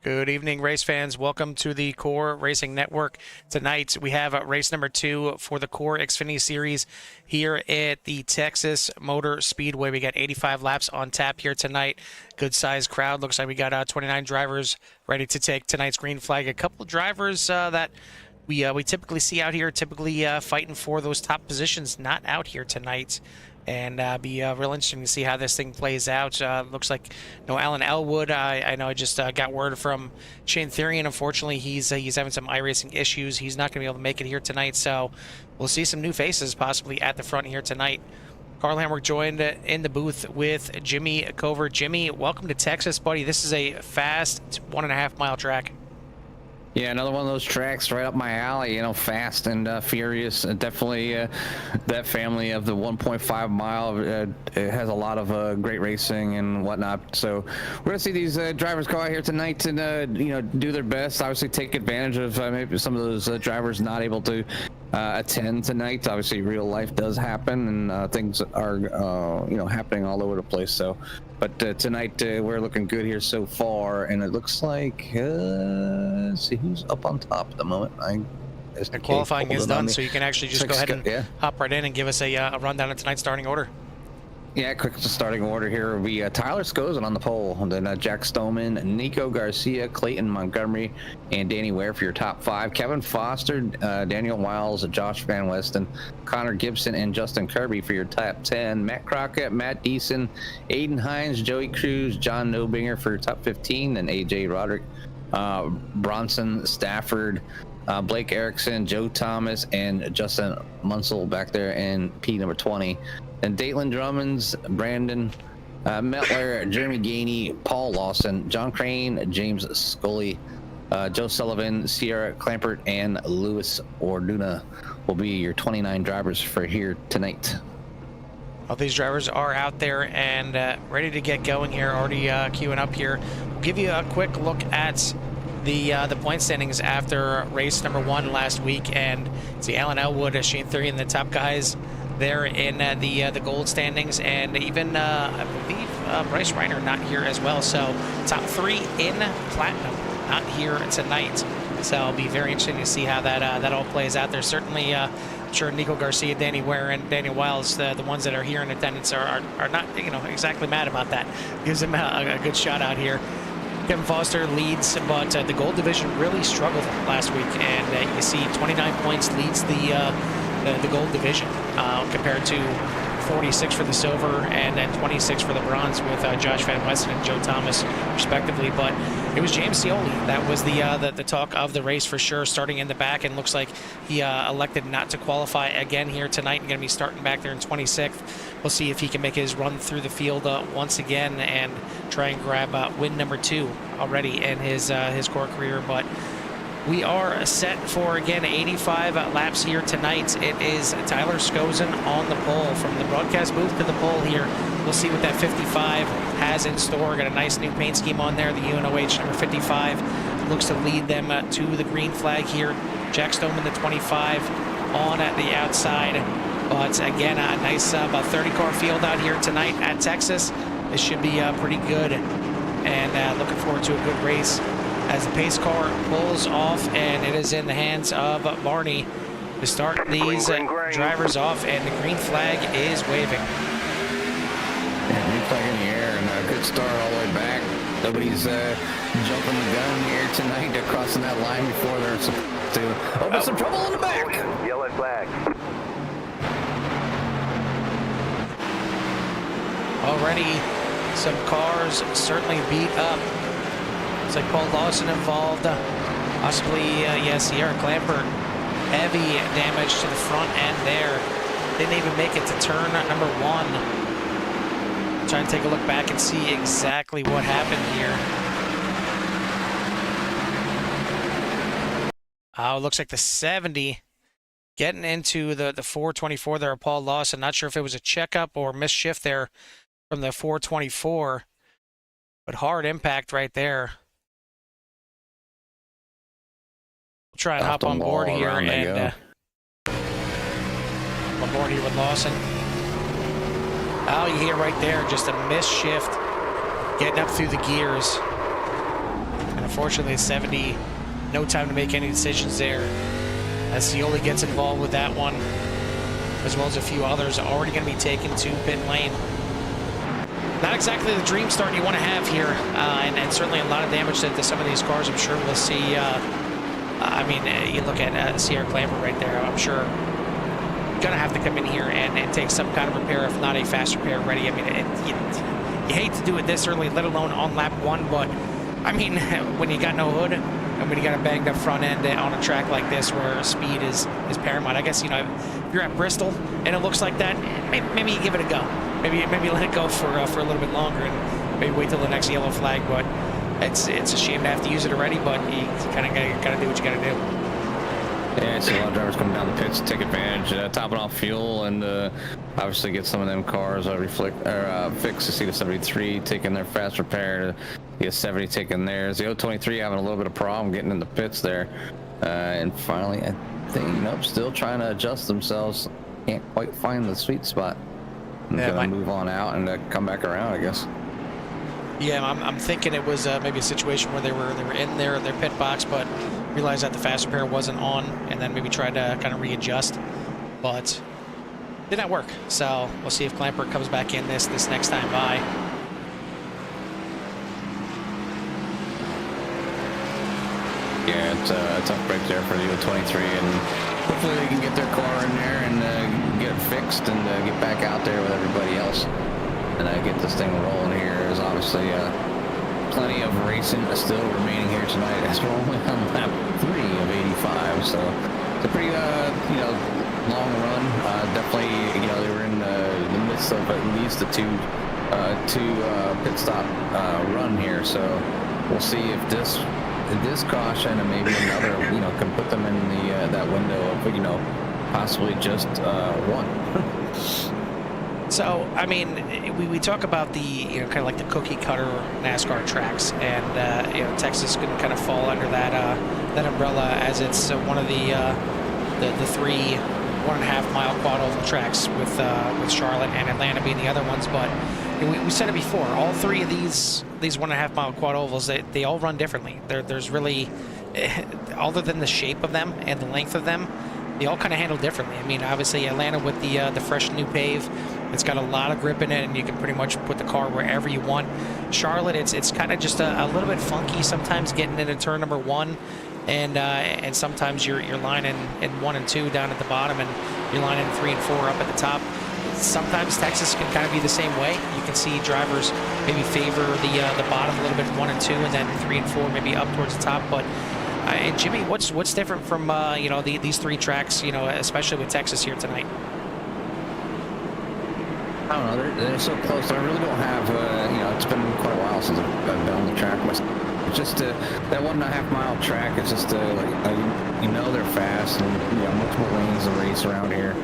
Good evening, race fans. Welcome to the Core Racing Network. Tonight, we have race number 2 for the Core Xfinity Series here at the Texas Motor Speedway. We got 85 laps on tap here tonight. Good sized crowd. Looks like we got 29 drivers ready to take tonight's green flag. A couple of drivers that we typically see out here, typically fighting for those top positions, not out here tonight. And be real interesting to see how this thing plays out. Looks like no Alan Elwood. I know I just got word from Shane Therian. Unfortunately, he's having some iRacing issues. He's not going to be able to make it here tonight. So we'll see some new faces possibly at the front here tonight. Carl Hamrick joined in the booth with Jimmy Cover. Jimmy, welcome to Texas, buddy. This is a fast 1.5 mile track. Yeah, another one of those tracks right up my alley, you know, fast and furious. Definitely that family of the 1.5 mile it has a lot of great racing and whatnot. So we're going to see these drivers go out here tonight and, you know, do their best. Obviously take advantage of maybe some of those drivers not able to attend tonight. Obviously real life does happen and things are, you know, happening all over the place. So, but tonight we're looking good here so far, and it looks like let's see who's up on top at the moment. The qualifying is done, so you can actually just go ahead and hop right in and give us a rundown of tonight's starting order. Yeah, quick starting order here will be Tyler Skozen on the pole, and then Jack Stoneman, Nico Garcia, Clayton Montgomery, and Danny Ware for your top 5. Kevin Foster, Daniel Wiles, Josh Van Westen, Connor Gibson, and Justin Kirby for your top 10. Matt Crockett, Matt Deason, Aiden Hines, Joey Cruz, John Nobinger for your top 15, and AJ Roderick, Bronson Stafford, Blake Erickson, Joe Thomas, and Justin Munsell back there in P number 20. And Datelin Drummonds, Brandon Metler, Jeremy Gainey, Paul Lawson, John Crane, James Scully, Joe Sullivan, Sierra Clampert, and Louis Orduna will be your 29 drivers for here tonight. All these drivers are out there and ready to get going here, already queuing up here. We'll give you a quick look at the point standings after race number 1 last week, and see Alan Elwood, Shane Therian, the top guys there in the gold standings, and even I believe Bryce Reiner not here as well. So top 3 in platinum not here tonight. So it'll be very interesting to see how that all plays out. There's certainly I'm sure Nico Garcia, Danny Ware, and Daniel Wiles, the ones that are here in attendance are not, you know, exactly mad about that. Gives them a good shot out here. Kevin Foster leads, but the gold division really struggled last week, and you see 29 points leads the gold division compared to 46 for the silver and then 26 for the bronze with Josh Van Westen and Joe Thomas respectively. But it was James Scioli that was the talk of the race for sure, starting in the back, and looks like he elected not to qualify again here tonight and going to be starting back there in 26th. We'll see if he can make his run through the field once again and try and grab win number 2 already in his core career. But we are set for, again, 85 laps here tonight. It is Tyler Skozen on the pole. From the broadcast booth to the pole here, we'll see what that 55 has in store. Got a nice new paint scheme on there. The UNOH number 55 looks to lead them to the green flag here. Jack Stoneman, the 25, on at the outside. But again, a nice about 30-car field out here tonight at Texas. This should be pretty good, and looking forward to a good race as the pace car pulls off, and it is in the hands of Barney to start these drivers off, and the green flag is waving. Yeah, green flag in the air, and a good start all the way back. Nobody's jumping the gun here tonight. They're crossing that line before they're supposed to. Oh, but some trouble in the back. Yellow flag. Already some cars certainly beat up. It's like Paul Lawson involved, possibly, yes, Sierra Clampert. Heavy damage to the front end there. Didn't even make it to turn number 1. Trying to take a look back and see exactly what happened here. Oh, it looks like the 70 getting into the 424 there, Paul Lawson. Not sure if it was a checkup or missed there from the 424, but hard impact right there. Try and hop on board here and on board here with Lawson. Oh, you hear right there, just a missed shift, getting up through the gears. And Unfortunately, 70, no time to make any decisions there. As Scioli gets involved with that one, as well as a few others already going to be taken to pit lane. Not exactly the dream start you want to have here, and certainly a lot of damage to some of these cars. I'm sure we'll see. I mean, you look at Sierra Clamper right there. I'm sure going to have to come in here and take some kind of repair, if not a fast repair ready. I mean, you hate to do it this early, let alone on lap 1, but I mean, when you got no hood and when you got a banged up front end on a track like this where speed is paramount, I guess, you know, if you're at Bristol and it looks like that, maybe you give it a go. Maybe let it go for a little bit longer and maybe wait till the next yellow flag. But it's a shame to have to use it already, but you kind of gotta do what you gotta do. Yeah, I see a lot of drivers coming down the pits to take advantage, topping off fuel, and obviously get some of them cars fixed. To see the 73 taking their fast repair, the 70 taking theirs, the 023 having a little bit of problem getting in the pits there, and finally, I think, nope, still trying to adjust themselves. Can't quite find the sweet spot. I'm gonna move on out and come back around, I guess. Yeah, I'm thinking it was maybe a situation where they were in their pit box, but realized that the fast repair wasn't on, and then maybe tried to kind of readjust, but did not work. So we'll see if Clamper comes back in this next time by. Yeah, it's a tough break there for the 023, and hopefully they can get their car in there and get it fixed and get back out there with everybody else and get this thing rolling here. There's obviously plenty of racing still remaining here tonight, as we're only on lap 3 of 85, so it's a pretty you know, long run. Definitely, you know, they were in the midst of at least a two pit stop run here, so we'll see if this caution and maybe another, you know, can put them in the that window of, you know, possibly just one. So, I mean, we talk about the, you know, kind of like the cookie cutter NASCAR tracks, and you know, Texas can kind of fall under that that umbrella, as it's one of the 3 1.5 mile quad oval tracks, with Charlotte and Atlanta being the other ones. But we said it before, all 3 of these 1.5 mile quad ovals, they all run differently. There's really, other than the shape of them and the length of them, they all kind of handle differently. I mean, obviously Atlanta with the fresh new pave, it's got a lot of grip in it, and you can pretty much put the car wherever you want. Charlotte, it's kind of just a little bit funky sometimes getting into turn number 1, and sometimes you're lining in 1 and 2 down at the bottom, and you're lining 3 and 4 up at the top. Sometimes Texas can kind of be the same way. You can see drivers maybe favor the bottom a little bit, 1 and 2, and then 3 and 4 maybe up towards the top. But and Jimmy, what's different from you know, these 3 tracks, you know, especially with Texas here tonight? I don't know, they're so close. I really don't have, you know, it's been quite a while since I've been on the track. It's just that 1.5 mile track is just like, you know, they're fast, and, you know, multiple lanes to race around here.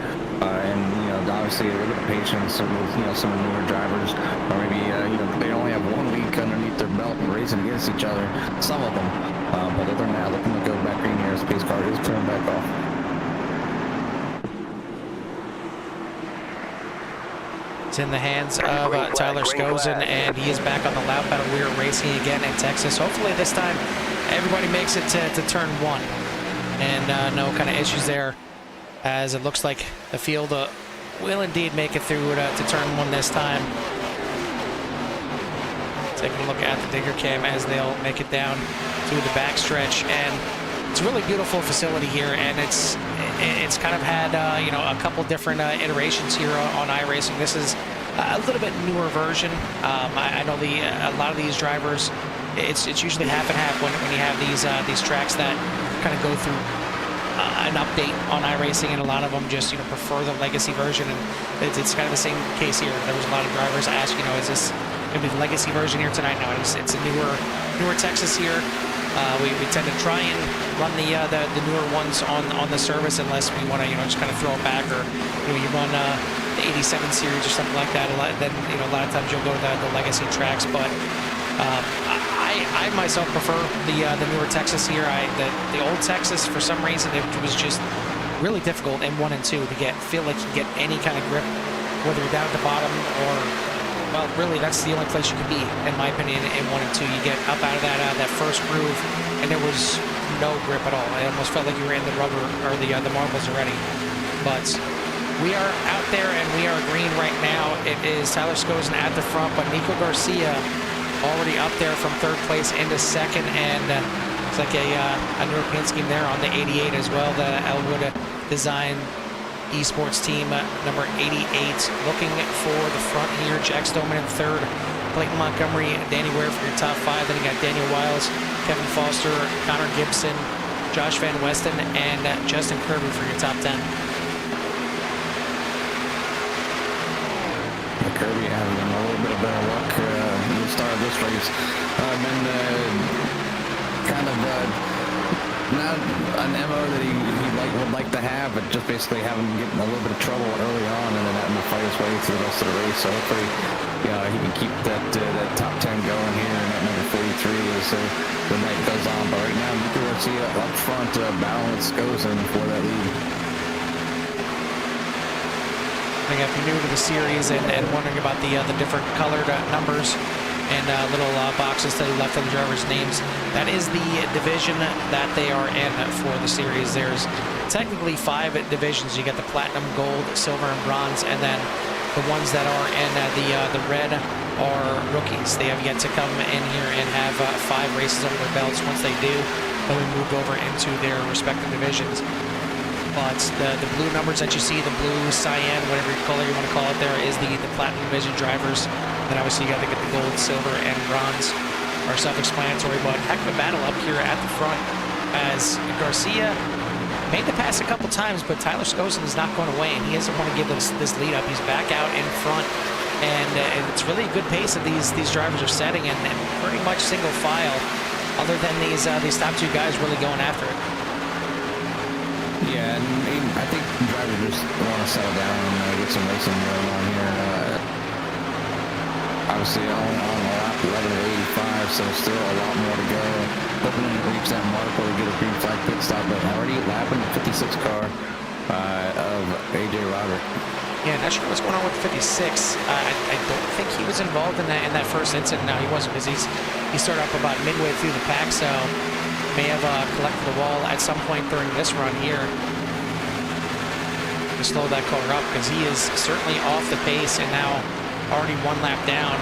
And, you know, obviously a little bit of patience with, you know, some of the newer drivers, or maybe, you know, they only have 1 week underneath their belt racing against each other, some of them. But other than that, looking to go back green here as the pace car is pulling back off. It's in the hands of Tyler Skozen, and he is back on the loud pedal. We are racing again in Texas. Hopefully this time everybody makes it to turn 1, and no kind of issues there, as it looks like the field will indeed make it through to turn 1 this time. Taking a look at the digger cam as they'll make it down to the backstretch, and it's a really beautiful facility here, and it's kind of had you know, a couple different iterations here on iRacing. This is a little bit newer version. I know a lot of these drivers, it's usually half and half when you have these tracks that kind of go through an update on iRacing, and a lot of them just, you know, prefer the legacy version, and it's kind of the same case here. There was a lot of drivers ask, you know, is this maybe the legacy version here tonight? No, it's a newer Texas here. We tend to try and run the newer ones on the service, unless we want to, you know, just kind of throw it back, or, you know, you run the 87 series or something like that. Then, you know, a lot of times you'll go to the legacy tracks. But I myself prefer the newer Texas here. The old Texas, for some reason, it was just really difficult in 1 and 2 to feel like you get any kind of grip, whether you're down at the bottom or well, really, that's the only place you could be, in my opinion, in 1 and 2. You get up out of that first groove, and there was no grip at all. It almost felt like you were in the rubber or the marbles already. But we are out there, and we are green right now. It is Tyler Skosen at the front, but Nico Garcia already up there from 3rd place into 2nd, and it's like a newer paint scheme there on the 88 as well, the Elwood design esports team, number 88, looking for the front here. Jack Stoneman in 3rd, Clayton Montgomery, Danny Ware for your top 5. Then you got Daniel Wiles, Kevin Foster, Connor Gibson, Josh Van Westen, and Justin Kirby for your top 10. Kirby having a little bit of better luck in the start of this race. Been kind of not an MO that he would like to have, but just basically having getting a little bit of trouble early on, and then having to fight his way through the rest of the race. So hopefully, he can keep that top 10 going here, and that number 43 as the night goes on. But right now, Nico Garcia up front, battling with Skosen for that lead. If you're new to the series and wondering about the different colored numbers and little boxes to the left of the drivers' names, that is the division that they are in for the series. There's technically 5 divisions. You get the platinum, gold, silver, and bronze, and then the ones that are in the red are rookies. They have yet to come in here and have 5 races under their belts. Once they do, they'll be moved over into their respective divisions. But the blue numbers that you see, the blue, cyan, whatever color you want to call it there, is the platinum division drivers. Then obviously you got to get the gold, silver, and bronze are self-explanatory. But heck of a battle up here at the front as Garcia made the pass a couple times, but Tyler Skosen is not going away, and he doesn't want to give this lead up. He's back out in front, and it's really a good pace that these drivers are setting, and pretty much single file, other than these top 2 guys really going after it. Yeah, and I think drivers just want to settle down and get some racing going on here. Obviously, on the lap 11 of 85, so still a lot more to go. Hoping to reach that mark where we get a green flag pit stop, but already lapping the 56 car of AJ Roderick. Yeah, not sure what's going on with 56. I don't think he was involved in that first incident. No, he wasn't, because he started up about midway through the pack, so may have collected the wall at some point during this run here to slow that car up, because he is certainly off the pace and now already 1 lap down.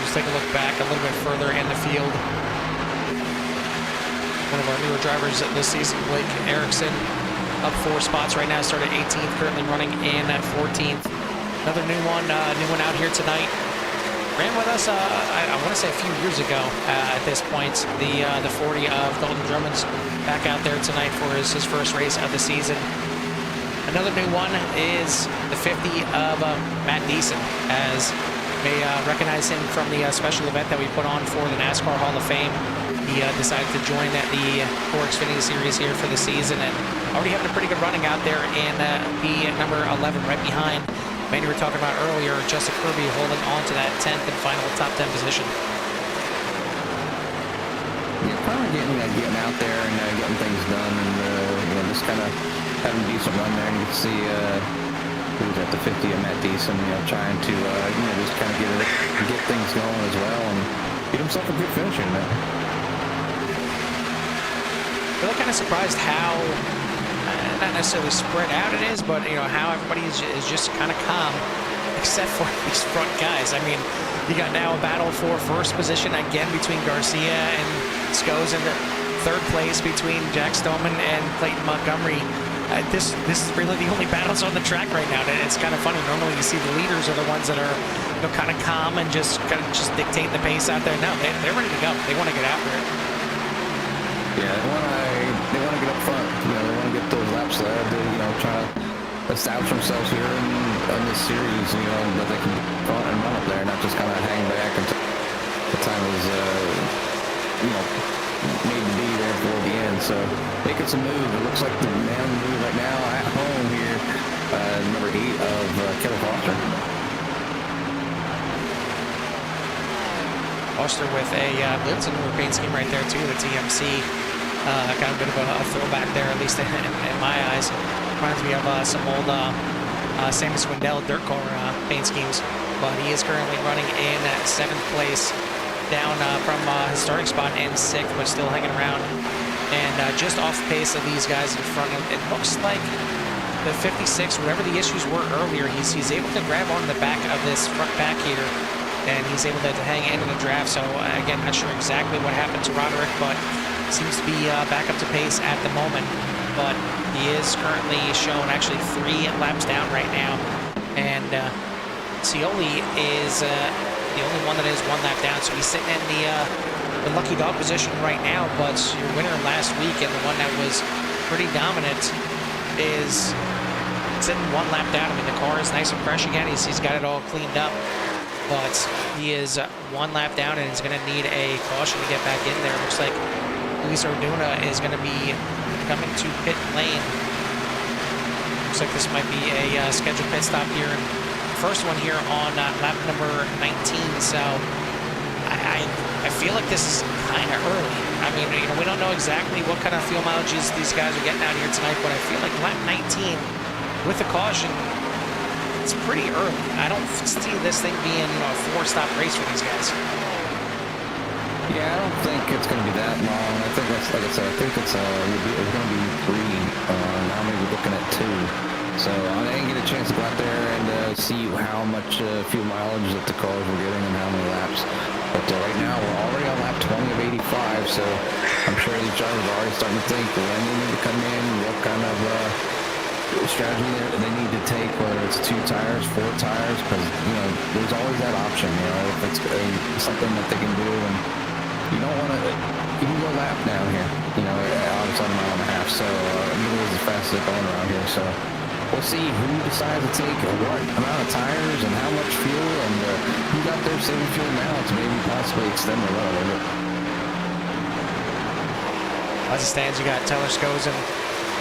Just take a look back a little bit further in the field. One of our newer drivers this season, Blake Erickson, up 4 spots right now, started 18th, currently running in at 14th. Another new one out here tonight. Ran with us, I want to say a few years ago at this point. The 40 of Dalton Drummond's back out there tonight for his first race of the season. Another new one is the 50 of Matt Deason, as may recognize him from the special event that we put on for the NASCAR Hall of Fame. He decided to join the Xfinity series here for the season, and already having a pretty good running out there in the number 11, right behind man you were talking about earlier, Justin Kirby, holding on to that 10th and final top 10 position. Yeah, probably getting out there and getting things done, and just kind of having a decent run there. And you can see who's at the 50 of Matt Deason, trying to just kind of get things going as well, and get himself a good finish in there. Really kind of surprised how not necessarily spread out it is, but how everybody is just kind of calm, except for these front guys. I mean, you got now a battle for first position again between Garcia and Skosen, 3rd place between Jack Stoneman and Clayton Montgomery. This is really the only battles on the track right now. It's kind of funny. Normally you see the leaders are the ones that are kind of calm and just dictate the pace out there. No, they're ready to go. They want to get after it. Yeah, they want to get up front. They want to get those laps led. Try to establish themselves here in this series. That they can front and run up there, not just kind of hang back until the time is need to be there for the end. So making some moves. It looks like the man on the move right now at home here, number 8 of Kevin Foster. Foster with a Blitzen paint scheme right there too, the TMC. Kind of a bit of a throwback there, at least in my eyes. Reminds me of some old Sammy Swindell dirt car paint schemes, but he is currently running in 7th place, down from his starting spot in 6th, but still hanging around, and just off the pace of these guys in front of him. It looks like the 56, whatever the issues were earlier, he's able to grab onto the back of this front back here, and he's able to hang into the draft. So again, not sure exactly what happened to Roderick, but seems to be back up to pace at the moment. But he is currently shown actually 3 laps down right now, and Cioli is the only one that is 1 lap down. So he's sitting in the lucky dog position right now. But your winner last week and the one that was pretty dominant is sitting 1 lap down. I mean, the car is nice and fresh again. He's got it all cleaned up. But he is 1 lap down and is going to need a caution to get back in there. Looks like Luis Orduna is going to be coming to pit lane. Looks like this might be a scheduled pit stop here. First one here on lap number 19. So I feel like this is kind of early. I mean, you know, we don't know exactly what kind of fuel mileages these guys are getting out here tonight, but I feel like lap 19 with the caution, it's pretty early. I don't see this thing being, you know, a 4-stop race for these guys. Yeah, I don't think it's going to be that long. I think that's, like I said, I think it's going to be 3. Now maybe looking at 2. So I didn't get a chance to go out there and see how much fuel mileage that the cars were getting and how many laps. But right now we're already on lap 20 of 85. So I'm sure these drivers are already starting to think when they need to come in, what kind of strategy they need to take, whether it's 2 tires, 4 tires, because, you know, there's always that option, you know, if it's something that they can do, and you don't want to, you can go lap down here, you know, obviously on a mile and a half, so neither is as fast as they're going around here, so we'll see who decides to take what amount of tires and how much fuel, and who got their saving fuel now to maybe possibly extend the run a little bit. As it stands, you got Taylor Skozen,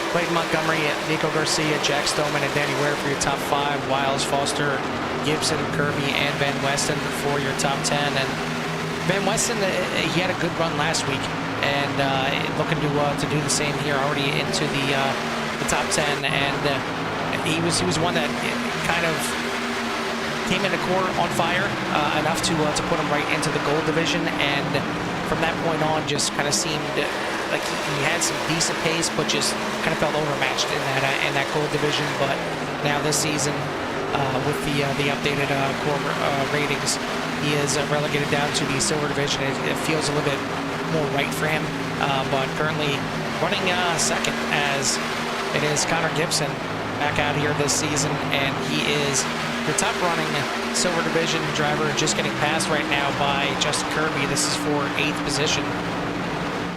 Clayton Montgomery, Nico Garcia, Jack Stoneman, and Danny Ware for your top 5. Wiles, Foster, Gibson, Kirby, and Van Weston for your top 10. And Van Weston, he had a good run last week, and looking to do the same here, already into the top 10. And he was one that kind of came into court on fire enough to put him right into the gold division, and from that point on, just kind of seemed like he had some decent pace, but just kind of felt overmatched in that gold division. But now this season, with the updated core ratings, he is relegated down to the silver division. It feels a little bit more right for him, but currently running second, as it is Connor Gibson back out here this season, and he is the top running silver division driver, just getting passed right now by Justin Kirby. This is for 8th position.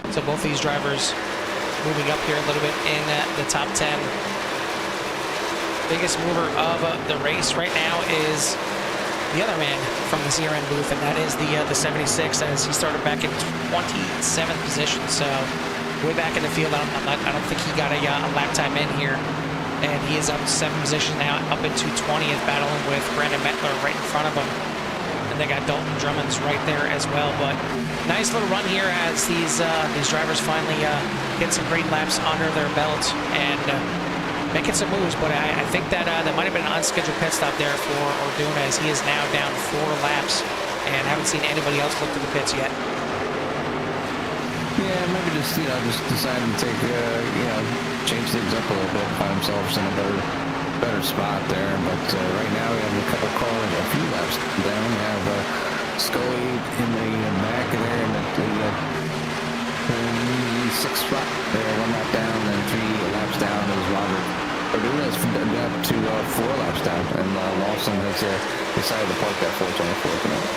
So both these drivers moving up here a little bit in the top 10. Biggest mover of the race right now is the other man from the CRN booth, and that is the 76, as he started back in 27th position. So way back in the field, I don't think he got a lap time in here. And he is up 7 positions now, up into 20th, battling with Brandon Mettler right in front of him. And they got Dalton Drummond's right there as well. But nice little run here as these drivers finally get some great laps under their belt and making some moves. But I think that there might have been an unscheduled pit stop there for Orduna, as he is now down 4 laps and haven't seen anybody else look to the pits yet. Yeah, maybe just deciding to take change things up a little bit, find themselves in a better spot there. But right now we have a couple cars, a few laps down. We have Scully in the back there in the 6th spot there, 1 lap down, and 3 laps down is Robert Orduna is up to 4 laps down, and Lawson has decided to park that 424 tonight.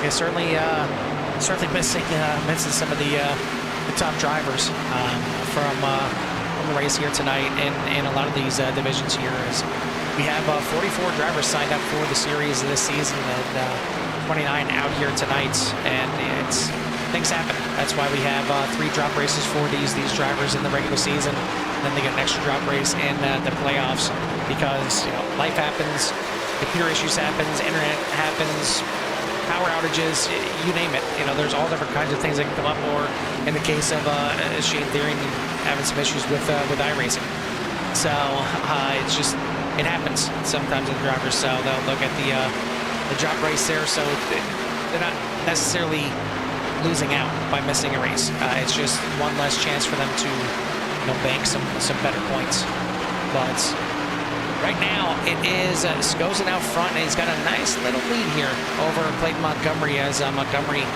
Yeah, certainly missing some of the top drivers from the race here tonight in a lot of these divisions here. As we have 44 drivers signed up for the series this season, and 29 out here tonight, and things happen. That's why we have 3 drop races for these drivers in the regular season, and then they get an extra drop race in the playoffs, because life happens, computer issues happens, internet happens, power outages, you name it. There's all different kinds of things that can come up, or in the case of Shane Theory having some issues with iRacing. So it's just, it happens sometimes with drivers. So they'll get the drop race there. So they're not necessarily losing out by missing a race. It's just one less chance for them to, bank some better points. But right now it is Skozen out front, and he's got a nice little lead here over Clayton Montgomery, as Montgomery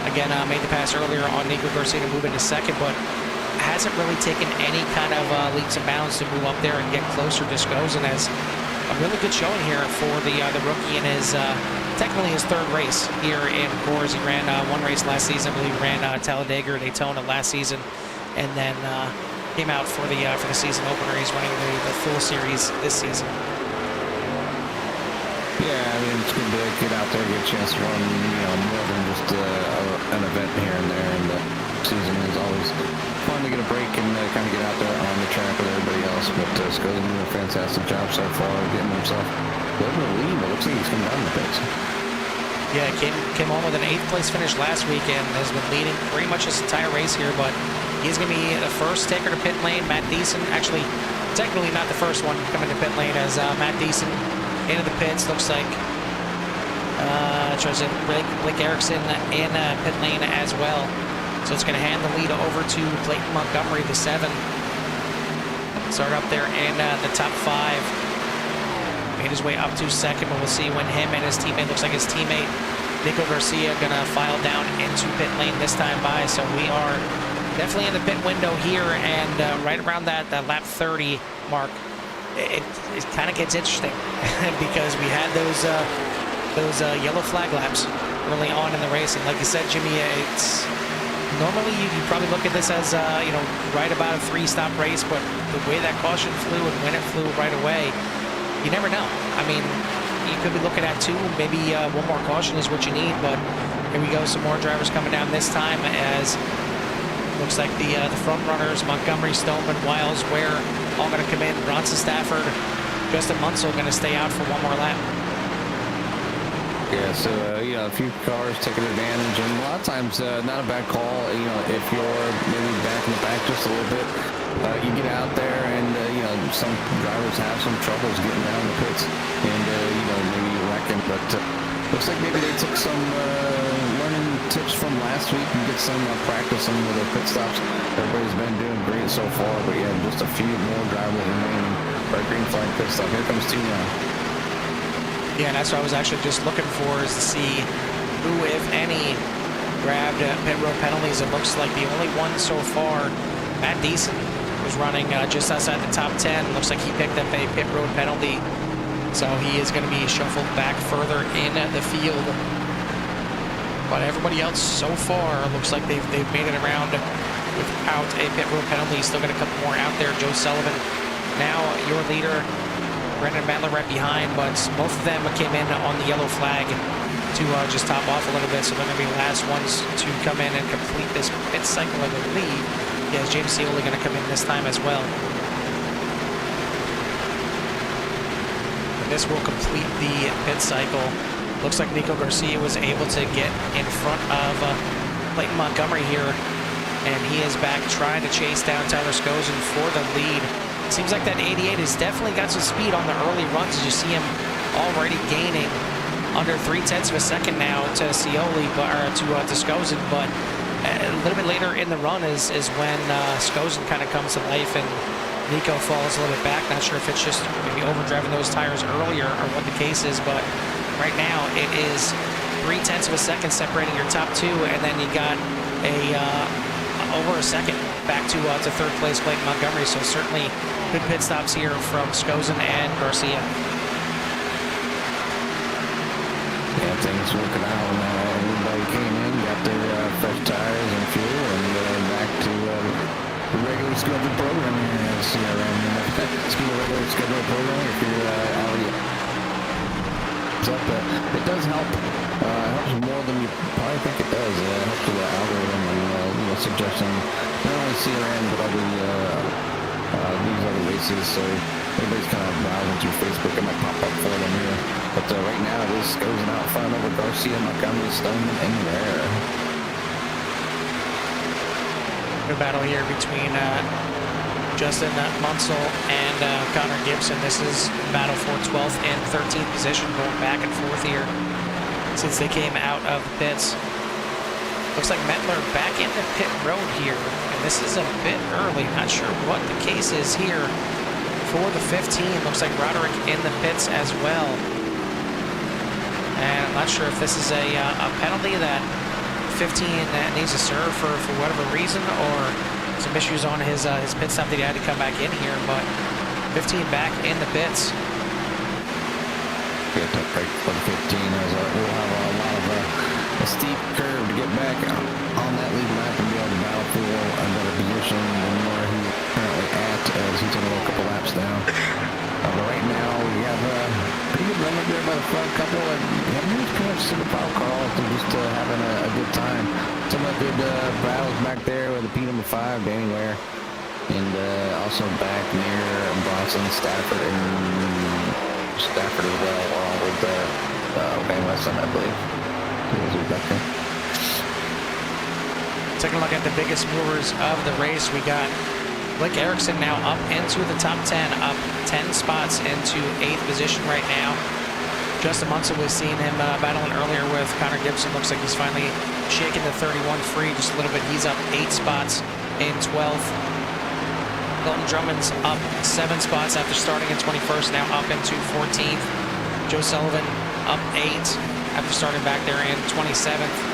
again made the pass earlier on Nico Garcia to move into second, but hasn't really taken any kind of leaps and bounds to move up there and get closer to Skozen. As a really good showing here for the rookie in his technically his third race here in Coors. He ran one race last season. I believe he ran Talladega or Daytona last season, and then came out for the season opener. He's running the full series this season. Yeah, I mean, it's good to get out there, get a chance to run, more than just an event here and there. And the season is always fun to get a break and kind of get out there on the track with everybody else. But Skozen doing a fantastic job so far, getting himself a little bit of lead, but looks like he's coming down the pits. Yeah, came home with an 8th place finish last weekend. Has been leading pretty much this entire race here, but he's going to be the first taker to pit lane. Matt Deason, actually, technically not the first one coming to pit lane, as Matt Deason into the pits. Looks like Blake Erickson in pit lane as well. So it's going to hand the lead over to Clayton Montgomery, the 7. Start up there in the top 5. Made his way up to second, but we'll see when him and his teammate, looks like his teammate Nico Garcia, gonna file down into pit lane this time by. So we are definitely in the pit window here, and right around that lap 30 mark, it kind of gets interesting because we had those yellow flag laps early on in the race, and like you said, Jimmy, it's normally you probably look at this as right about a 3-stop race, but the way that caution flew and when it flew right away, you never know. I mean, you could be looking at 2, maybe one more caution is what you need, but here we go, some more drivers coming down this time, as looks like the front runners, Montgomery, Stoneman, Wiles, Ware, all going to come in. Bronson Stafford, Justin Munsell going to stay out for one more lap. Yeah, so, a few cars taking advantage, and a lot of times, not a bad call, if you're maybe back in the back just a little bit, you get out there and, some drivers have some troubles getting around the pits and, maybe wrecking, but looks like maybe they took some learning tips from last week and get some practice on the pit stops. Everybody's been doing great so far, but yeah, just a few more drivers remaining for a green flag pit stop. Here comes 2 now. Yeah, and that's what I was actually just looking for, is to see who, if any, grabbed pit road penalties. It looks like the only one so far, Matt Deason, was running just outside the top 10. Looks like he picked up a pit road penalty, so he is going to be shuffled back further in the field. But everybody else so far looks like they've made it around without a pit road penalty. Still got a couple more out there. Joe Sullivan, now your leader. Brendan Mandler right behind, but both of them came in on the yellow flag to just top off a little bit, so they're going to be the last ones to come in and complete this pit cycle, I believe. Yeah, James Seoli going to come in this time as well. And this will complete the pit cycle. Looks like Nico Garcia was able to get in front of Clayton Montgomery here, and he is back trying to chase down Tyler Skozen for the lead. Seems like that 88 has definitely got some speed on the early runs, as you see him already gaining under 0.3 of a second now to Seoli, to Skozen, but a little bit later in the run is when Skozen kind of comes to life and Nico falls a little bit back. Not sure if it's just maybe overdriving those tires earlier or what the case is, but right now it is 0.3 of a second separating your top 2, and then you got over a second back to third place Clayton Montgomery. So certainly good pit stops here from Skozen and Garcia. Yeah, things working out. Everybody came in, got their fresh tires and fuel, and back to the regular scheduled program here at CRM. Speaking of regular scheduled program, if you're already up, it does help. It helps more than you probably think it does. It helps with the algorithm and suggesting not only CRM but these other races. So everybody's kind of browsing through Facebook. It might pop up for them here. But right now it is Skozen out front over Garcia, Montgomery, Stoneman, and Ware. Good battle here between Justin Munsell and Connor Gibson. This is battle for 12th and 13th position, going back and forth here since they came out of the pits. Looks like Mettler back into pit road here, and this is a bit early. Not sure what the case is here for the 15. Looks like Roderick in the pits as well. And I'm not sure if this is a penalty that 15 needs to serve for whatever reason, or some issues on his pit stop that he had to come back in here, but 15 back in the pits. Good break for the 15 as we'll have a lot of a steep curve to get back on that lead lap and be able to battle for a better position than where he's currently at, as he's only a couple laps down. But right now we have a pretty good run up there by the front couple, and haven't really too much to the power car. They're just having a good time. Some of the good battles back there with the P number 5, Danny Ware, and also back near Bronson, Stafford, and Stafford as well, along with Van Weston, I believe. Taking a look at the biggest movers of the race, we got Blake Erickson now up into the top 10, up 10 spots into 8th position right now. Justin Munsell, was seeing him battling earlier with Connor Gibson. Looks like he's finally shaking the 31 free just a little bit. He's up 8 spots in 12th. Dalton Drummond's up 7 spots after starting in 21st, now up into 14th. Joe Sullivan up 8 after starting back there in 27th.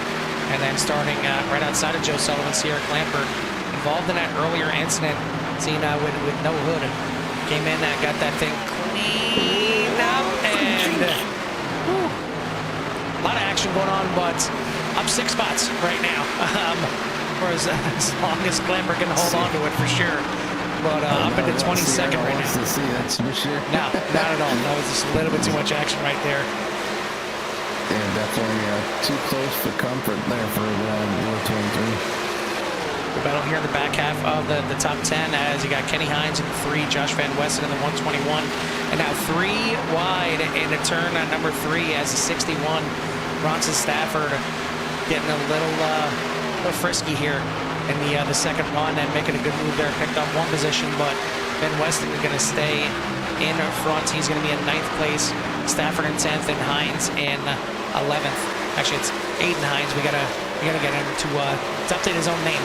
And then starting right outside of Joe Sullivan, Sierra Clamper, involved in that earlier incident, seen with no hood. Came in, got that thing cleaned up, and a lot of action going on, but up 6 spots right now. For as long as Clamper can hold on to it, for sure. But up into 22nd right now. To see, that's for sure. No, not at all. No, it's just a little bit too much action right there. Yeah, definitely too close for comfort there for the 23. The battle here in the back half of the top 10, as you got Kenny Hines in the 3, Josh Van Westen in the 121, and now 3 wide into turn number 3 as the 61. Bronson Stafford getting a little frisky here in the second run and making a good move there. Picked up 1 position, but Van Westen is going to stay in front. He's going to be in 9th place. Stafford in 10th, and Hines in 11th. Actually, it's Aiden Hines. We gotta get him to update his own name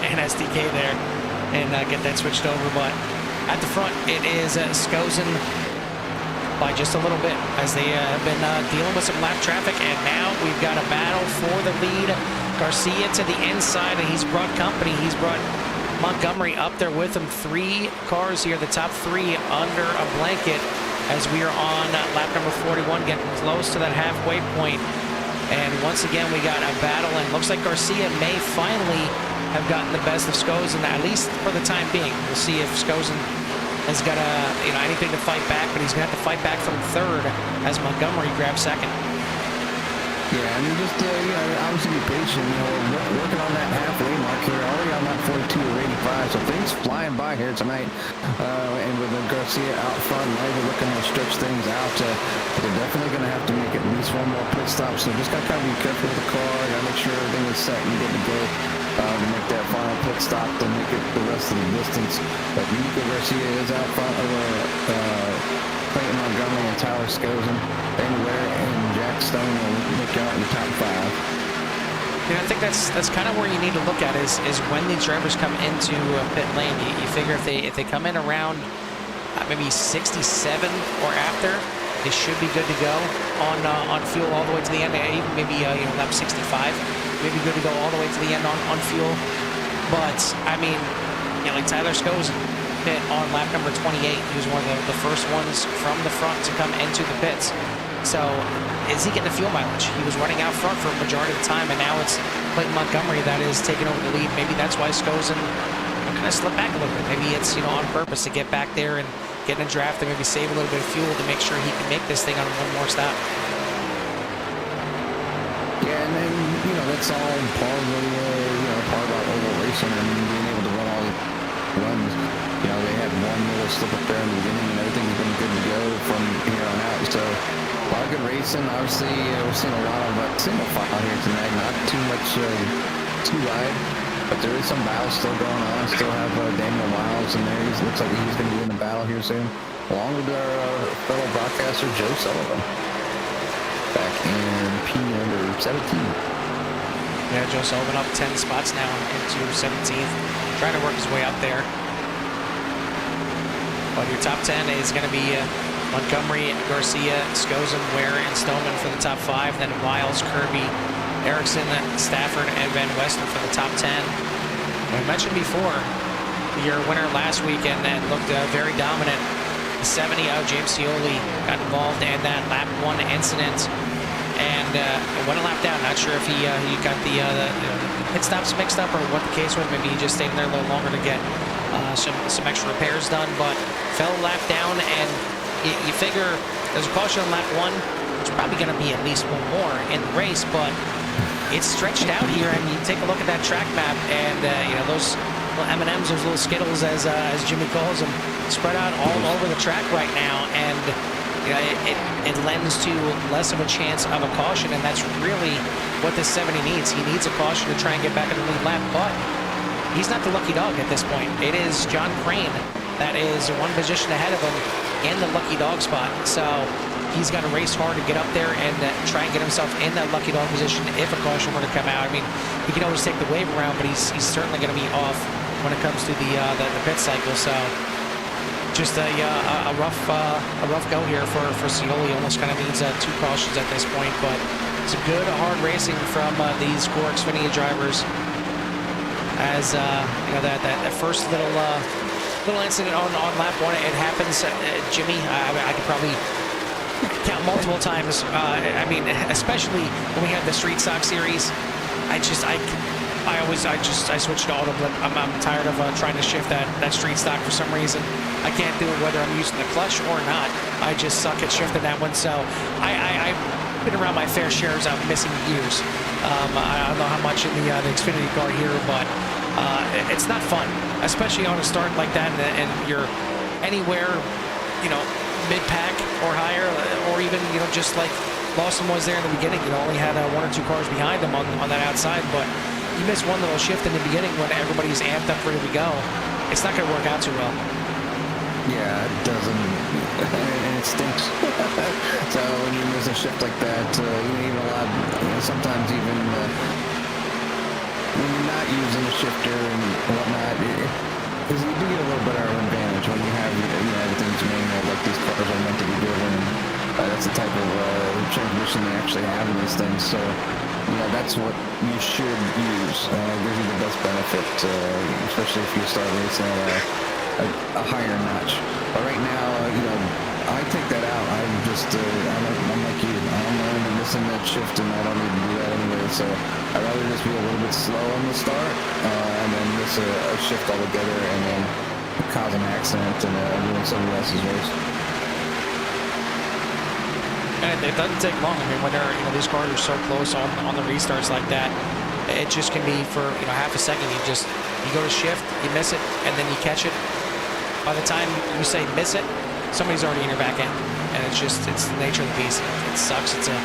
and SDK there and get that switched over. But at the front, it is Skozen by just a little bit, as they have been dealing with some lap traffic, and now we've got a battle for the lead. Garcia to the inside, and he's brought company. He's brought Montgomery up there with him. 3 cars here, the top 3 under a blanket, as we are on lap number 41, getting close to that halfway point. And once again, we got a battle, and looks like Garcia may finally have gotten the best of Skozen, at least for the time being. We'll see if Skozen has got anything to fight back, but he's going to have to fight back from 3rd as Montgomery grabs 2nd. Yeah, and just, obviously be patient, working on that halfway mark here, already on that 42 or 85, so things flying by here tonight. And with Garcia out front, now they're looking to stretch things out. They're definitely going to have to make at least 1 more pit stop, so just got to kind of be careful with the car, got to make sure everything is set and good to go to make that final pit stop to make it the rest of the distance. But Nico Garcia is out front over Clayton Montgomery and Tyler Skozen. Ben Ware and Jack Stone will make out in the top 5. I think that's kind of where you need to look at is when these drivers come into pit lane. You figure if they come in around maybe 67 or after, they should be good to go on fuel all the way to the end. Even maybe lap 65, maybe good to go all the way to the end on fuel. But I mean, like Tyler Skozen pit on lap number 28. He was one of the first ones from the front to come into the pits. So is he getting the fuel mileage? He was running out front for a majority of the time, and now it's Clayton Montgomery that is taking over the lead. Maybe that's why Skozen kind of slipped back a little bit. Maybe it's on purpose to get back there and get in a draft and maybe save a little bit of fuel to make sure he can make this thing on 1 more stop. Yeah, and then that's all part of part about oval racing and being able to run all the runs. They had 1 little slip up there in the beginning, and everything's been good to go from here on out. So a lot of good racing. Obviously, we're seeing a lot of single file here tonight. Not too much too wide. But there is some battle still going on. Still have Daniel Miles in there. Looks like he's going to be in the battle here soon, along with our fellow broadcaster Joe Sullivan, back in P number 17. Yeah, Joe Sullivan up 10 spots now into 17th, trying to work his way up there. But your top 10 is going to be Montgomery, Garcia, Skozen, Ware, and Stoneman for the top 5. Then Wiles, Kirby, Erickson, Stafford, and Van Wester for the top 10. We mentioned before, your winner last weekend and looked very dominant. The 70 out, James Scioli got involved in that lap 1 incident and went a lap down. Not sure if he got the pit stops mixed up or what the case was. Maybe he just stayed in there a little longer to get some extra repairs done, but fell a lap down, and you figure there's a caution on lap 1. It's probably going to be at least one more in the race, but it's stretched out here, and you take a look at that track map, and those little M&Ms, those little Skittles, as Jimmy calls them, spread out all over the track right now, and it lends to less of a chance of a caution, and that's really what this 70 needs. He needs a caution to try and get back in the lead lap, but he's not the lucky dog at this point. It is John Crane that is one position ahead of him in the lucky dog spot, so he's got to race hard to get up there and try and get himself in that lucky dog position if a caution were to come out. I mean, he can always take the wave around, but he's certainly going to be off when it comes to the pit cycle. So just a rough go here for Scioli. Almost kind of needs 2 cautions at this point, but it's a good hard racing from these core Xfinity drivers. As that first little incident on lap 1, it happens. Jimmy, I could probably count multiple times. I mean, especially when we had the Street Stock series, I switched to auto blip. I'm tired of trying to shift that Street Stock for some reason. I can't do it whether I'm using the clutch or not. I just suck at shifting that one. So I've been around my fair shares of missing gears. I don't know how much in the Xfinity car here, but it's not fun, especially on a start like that, and you're anywhere, mid-pack or higher, or even, just like Lawson was there in the beginning. Only had 1 or 2 cars behind him on that outside, but you miss one little shift in the beginning when everybody's amped up, ready to go. It's not going to work out too well. Yeah, it doesn't, and it stinks. So when you miss a shift like that, even a lot, sometimes even when you're not using a shifter and whatnot, because you do get a little bit of an advantage when you have everything's manual, like these cars are meant to be driven. That's the type of transmission they actually have in these things. So that's what you should use. Gives you the best benefit, especially if you start racing at a higher notch. But right now, I take that out. I'm like you. I'm only missing that shift, and I don't need to do that anyway. So I'd rather just be a little bit slow on the start, and then miss a shift altogether, and then cause an accident and ruin somebody else's race. And it doesn't take long. I mean, when these cars are so close on the restarts like that, it just can be for half a second. You go to shift, you miss it, and then you catch it. By the time you say miss it, somebody's already in your back end, and it's the nature of the beast. It sucks. It's a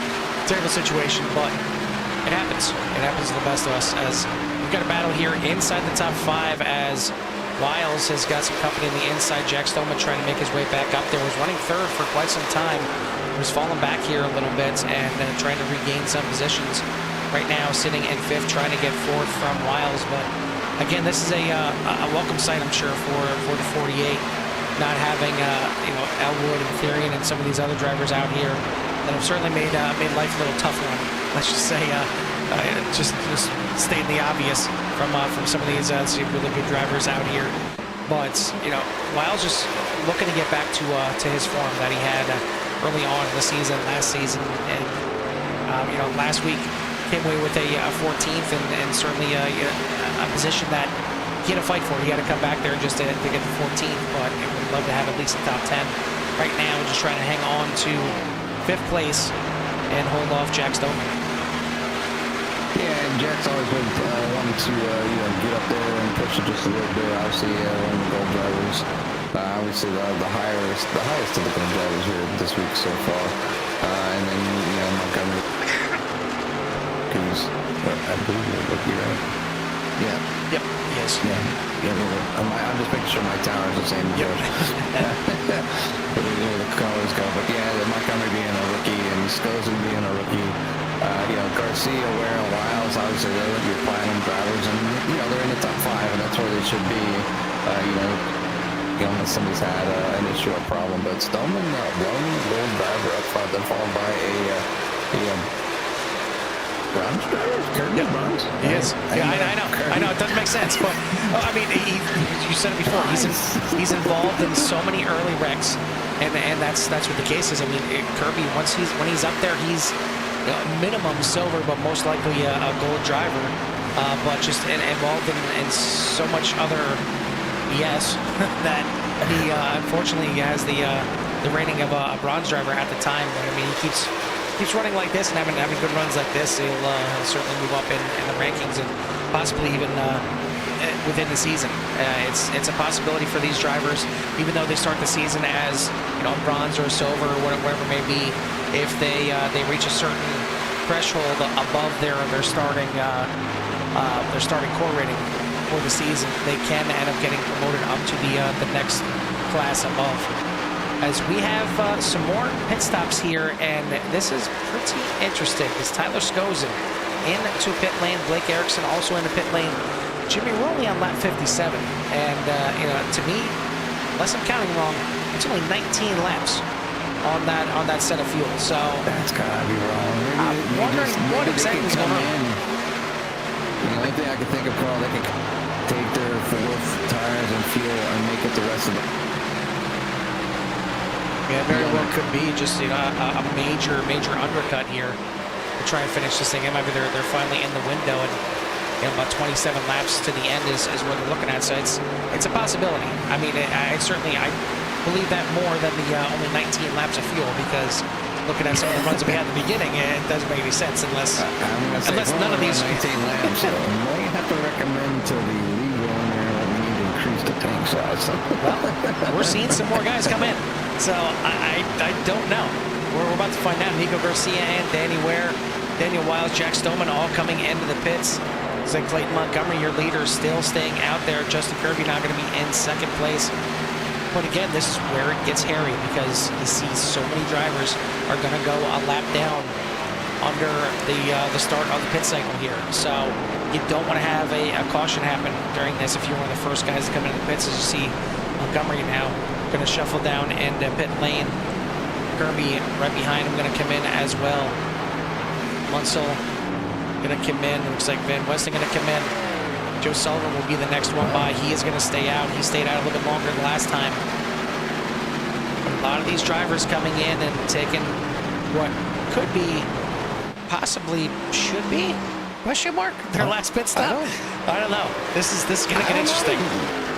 terrible situation, but it happens. It happens to the best of us. As we've got a battle here inside the top 5, as Wiles has got some company in the inside. Jack Stoneman trying to make his way back up there. Was running 3rd for quite some time. Was falling back here a little bit and trying to regain some positions. Right now, sitting in 5th, trying to get 4th from Wiles, but again, this is a welcome sight, I'm sure, for the 48. Not having Elwood and Therian and some of these other drivers out here that have certainly made life a little tougher on them. Let's just say, just stating the obvious from some of these really good drivers out here. But Wiles just looking to get back to his form that he had early on in the season, last season, and last week came away with a 14th and certainly a position that he had to fight for. He had to come back there just to get the 14th, but he would love to have at least a top 10. Right now, just trying to hang on to 5th place and hold off Jack Stoneman. Yeah, and Jack's always been wanting to get up there and push it just a little bit. Obviously, one of the gold drivers. Obviously, the highest of the gold drivers here this week so far. And then Montgomery. I believe you're lucky, right? Yeah. Yep, he is. Yeah. I'm just making sure my tower's the same as yours. The colors go. But yeah, Montgomery being a rookie and Scozen being a rookie. Garcia, Ware, and Wiles, obviously they're your platinum drivers, and they're in the top 5, and that's where they should be. Unless somebody's had an issue or problem. But Stoneman, one little driver up front, then followed by a bronze driver. Kirby bronze. He is. Yeah, I know. It doesn't make sense, but I mean, you said it before. He's involved in so many early wrecks, and that's what the case is. I mean, Kirby, when he's up there, he's minimum silver, but most likely a gold driver. But just involved in so much other BS that he unfortunately has the rating of a bronze driver at the time. But I mean, he keeps running like this and having good runs like this. He'll certainly move up in the rankings and possibly even within the season. It's a possibility for these drivers, even though they start the season as bronze or silver or whatever it may be. If they reach a certain threshold above their starting core rating for the season, they can end up getting promoted up to the next class above. As we have some more pit stops here, and this is pretty interesting because Tyler Skozen into pit lane, Blake Erickson also in the pit lane. Jimmy, we're only on lap 57, and to me, unless I'm counting wrong, it's only 19 laps on that set of fuel. So that's gotta be wrong. I'm wondering what exactly is going on. The only thing I can think of, Carl, they can take their 4th tires and fuel and make it the rest of it. Yeah, very well could be just a major undercut here to try and finish this thing. And maybe they're finally in the window, and about 27 laps to the end is what they're looking at. So it's a possibility. I mean, I believe that more than the only 19 laps of fuel, because looking at some of the runs that we had at the beginning, it doesn't make any sense unless none of these 19 laps. So I might have to recommend to the lead owner that we need to increase the tank size. Well, we're seeing some more guys come in, so I don't know. We're about to find out. Nico Garcia and Danny Ware, Daniel Wiles, Jack Stoneman all coming into the pits. Looks like Clayton Montgomery, your leader, still staying out there. Justin Kirby not going to be in 2nd place. But again, this is where it gets hairy, because you see so many drivers are going to go a lap down under the start of the pit cycle here. So you don't want to have a caution happen during this if you're one of the first guys to come into the pits. As you see, Montgomery now going to shuffle down into pit lane. Kirby right behind him going to come in as well. Munsell going to come in. Looks like Van Weston going to come in. Joe Sullivan will be the next one by. He is going to stay out. He stayed out a little bit longer than last time. But a lot of these drivers coming in and taking what could be, possibly should be, question mark, their last pit stop. I don't know. This is going to get interesting.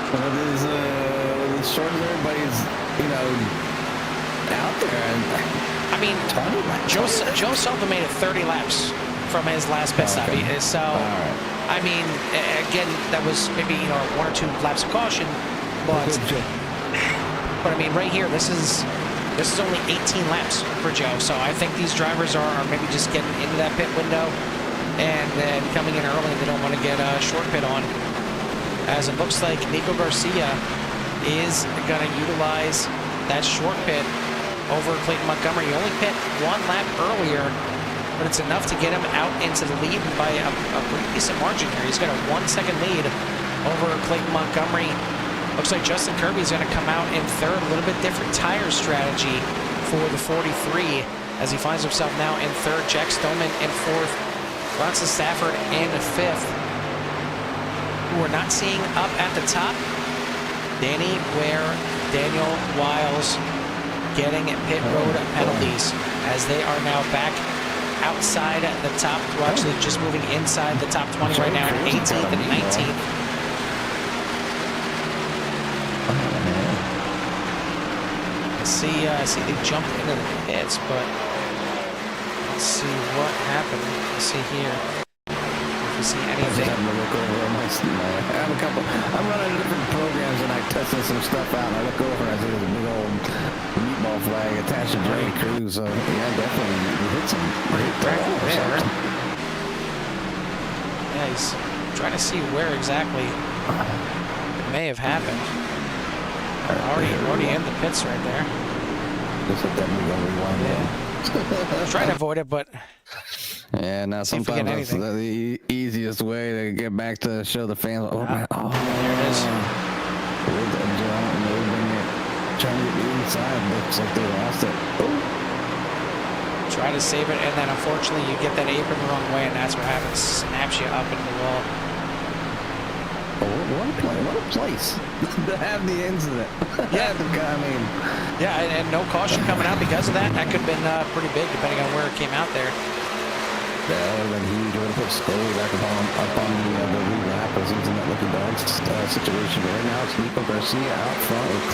Well, there's sort of everybody's out there. And I mean, Joe Sullivan made it 30 laps from his last pit stop. So. I mean, again, that was maybe 1 or 2 laps of caution, but I mean, right here, this is only 18 laps for Joe. So I think these drivers are maybe just getting into that pit window and coming in early. They don't want to get a short pit on, as it looks like Nico Garcia is going to utilize that short pit over Clayton Montgomery. He only pit 1 lap earlier, but it's enough to get him out into the lead by a pretty decent margin here. He's got a 1-second lead over Clayton Montgomery. Looks like Justin Kirby is going to come out in 3rd. A little bit different tire strategy for the 43 as he finds himself now in 3rd. Jack Stoneman in 4th. Bronson Stafford in 5th. Who we're not seeing up at the top, Danny Ware, Daniel Wiles getting pit road penalties as they are now back outside the top. We're actually just moving inside the top 20 right now, 18th and 19th. I see they jumped into the pits, but let's see what happened. Let's see here. If we see anything. I have a couple. I'm running different programs and I'm testing some stuff out, and I look over and I see there's a big old meatball flag attached to Jerry Cruz. So yeah, definitely we hit some. Pretty there. Yeah, he's trying to see where exactly it may have happened. Already in the pits right there. Just let that rewind. Yeah. Trying to avoid it, but yeah, now sometimes that's the easiest way to get back to show the fans. Oh, man. Oh, there it is. Trying to get the inside. Looks like they lost it. Oh. Try to save it, and then unfortunately you get that apron the wrong way, and that's what happens. Snaps you up into the wall. Oh, what a place to have the incident. Yeah, I mean, yeah, and no caution coming out because of that. That could have been pretty big, depending on where it came out there. That would have been huge. Would have put Scully back up on the re-lap as he's in that lucky dog situation. Right now it's Nico Garcia out front with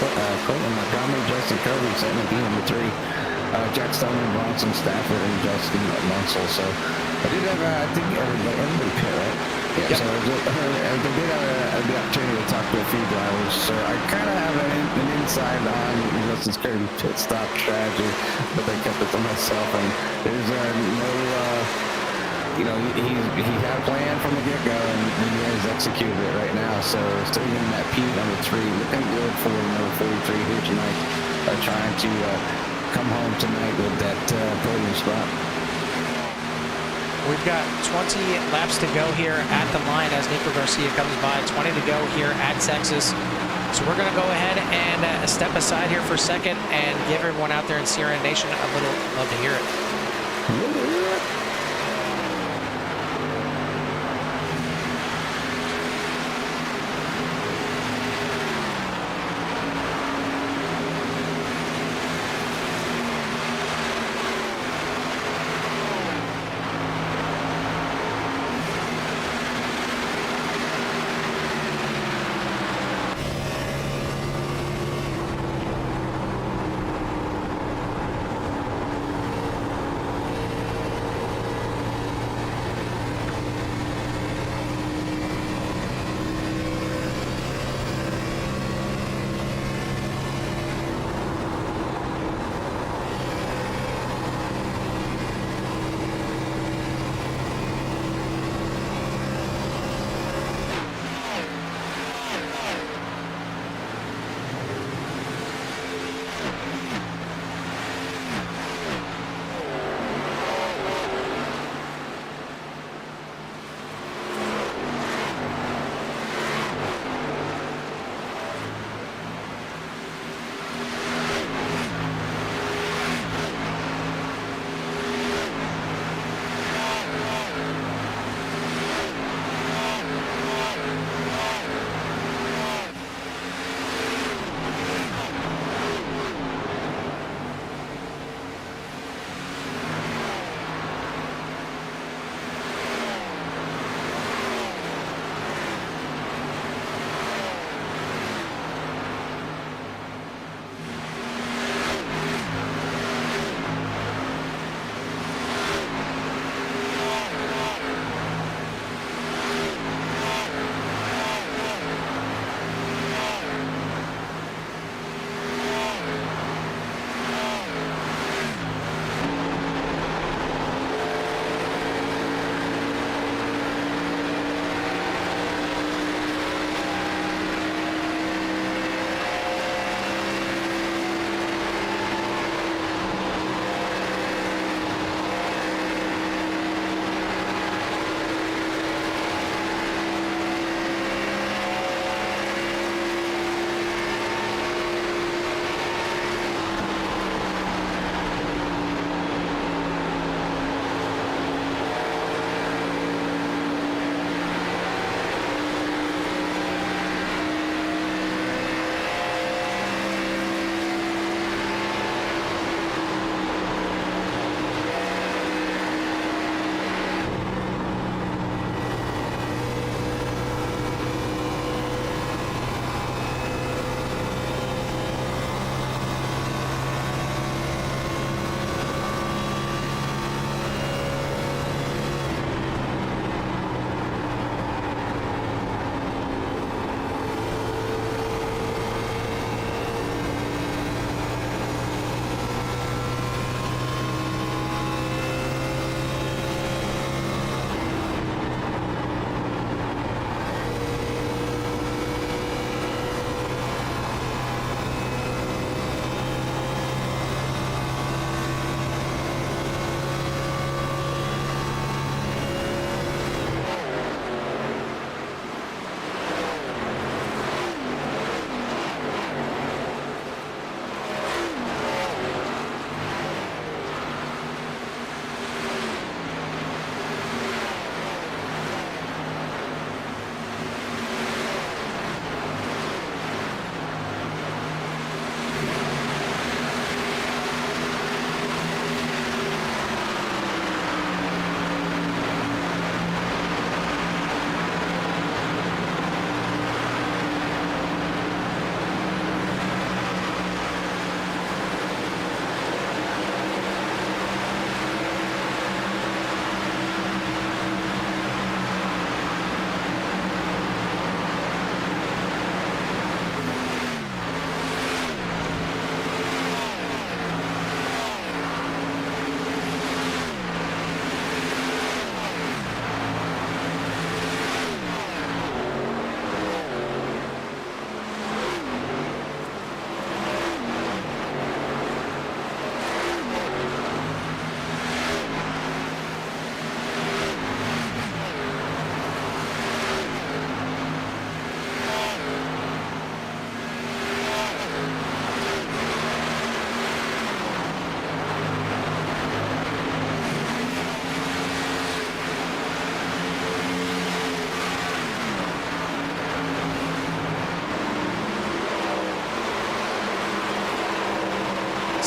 Clayton Montgomery, Justin Kirby setting at number 3. Jack Stoneman, Bronson Stafford, and Justin Munsell. So I did have, I think everybody pit, right? Yeah, yep. So I did have the opportunity to talk to a few drivers. So I kind of have an insight on Justin Kirby's pit stop strategy, but I kept it to myself. And there's no, he had a plan from the get-go, and he has executed it right now. So still in that P number 3, looking good for number 43 here tonight, trying to come home tonight with that podium spot. We've got 20 laps to go here at the line as Nico Garcia comes by. 20 to go here at Texas. So we're going to go ahead and step aside here for a second and give everyone out there in Sierra Nation a little love to hear it.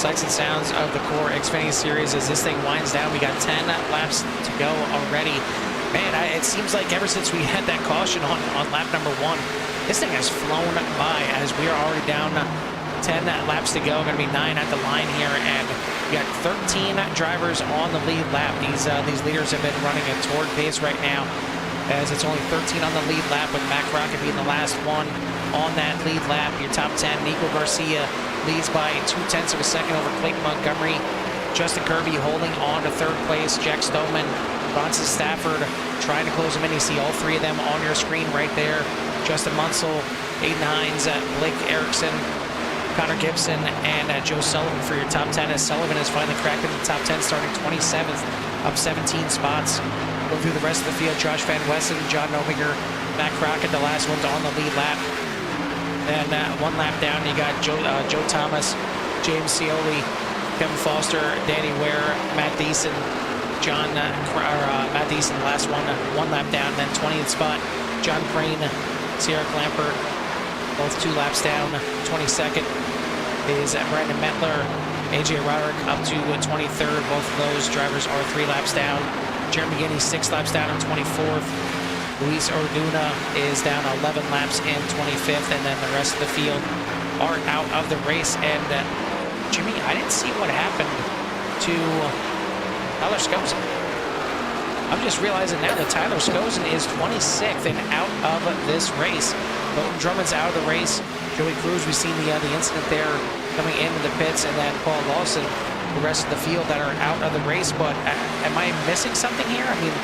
sights and sounds of the core Xfinity series as this thing winds down. We got 10 laps to go already. Man, it seems like ever since we had that caution on lap number 1, this thing has flown by as we are already down 10 laps to go. Going to be 9 at the line here, and we got 13 drivers on the lead lap. These leaders have been running a torrid pace right now, as it's only 13 on the lead lap, with Mac Rocket being the last one on that lead lap. Your top 10, Nico Garcia leads by 0.2 seconds over Clayton Montgomery. Justin Kirby holding on to 3rd place. Jack Stoneman, Bronson Stafford trying to close them in. You see all 3 of them on your screen right there. Justin Munsell, Aiden Hines, Blake Erickson, Connor Gibson, and Joe Sullivan for your top 10, as Sullivan has finally cracked into the top 10, starting 27th, up 17 spots. Go through the rest of the field. Josh Van Wessen, John Nomiger, Matt Crockett, the last ones on the lead lap. And 1 lap down, you got Joe Thomas, James Scioli, Kevin Foster, Danny Ware, Matt Deason, Matt Deason, the last one, 1 lap down. Then 20th spot, John Crane, Sierra Clamper, both 2 laps down. 22nd is Brandon Mettler, AJ Roderick up to 23rd. Both of those drivers are 3 laps down. Jeremy Guinea 6 laps down on 24th. Luis Orduna is down 11 laps in 25th, and then the rest of the field are out of the race. And Jimmy, I didn't see what happened to Tyler Skosen. I'm just realizing now that Tyler Skosen is 26th and out of this race. Colton Drummond's out of the race. Joey Cruz, we've seen the incident there coming into the pits, and then Paul Lawson, the rest of the field that are out of the race. But am I missing something here? I mean,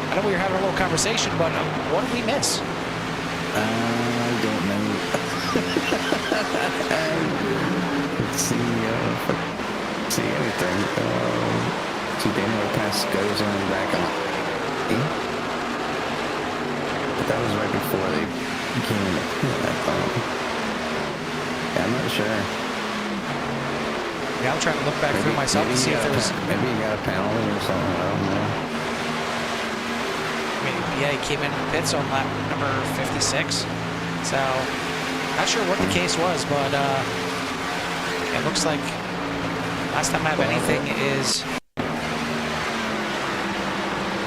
I know we were having a little conversation, but what did we miss? I don't know. Let's see anything. See Daniel Pass goes on back on. But that was right before they came in the pit, I thought. Yeah, I'm not sure. Yeah, I'm trying to look back through myself to see if there was... Maybe you got a penalty or something, I don't know. I mean, yeah, he came in the pits on lap number 56. So, not sure what the case was, but it looks like last time I have anything is...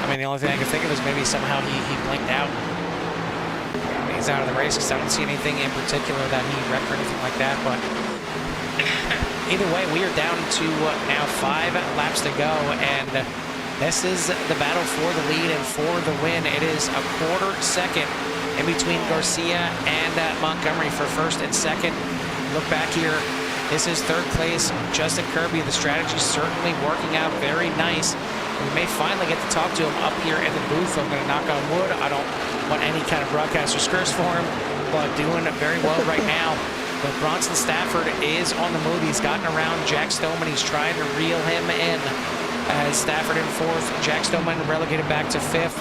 I mean, the only thing I can think of is maybe somehow he blinked out. He's out of the race because I don't see anything in particular that he wrecked or anything like that, but either way, we are down to now 5 laps to go, and this is the battle for the lead and for the win. It is a quarter second in between Garcia and Montgomery for 1st and 2nd. Look back here. This is 3rd place, Justin Kirby. The strategy certainly working out very nice. We may finally get to talk to him up here in the booth. I'm going to knock on wood. I don't want any kind of broadcaster's curse for him, but doing very well right now. But Bronson Stafford is on the move. He's gotten around Jack Stoneman. He's trying to reel him in. As Stafford in 4th, Jack Stoneman relegated back to 5th.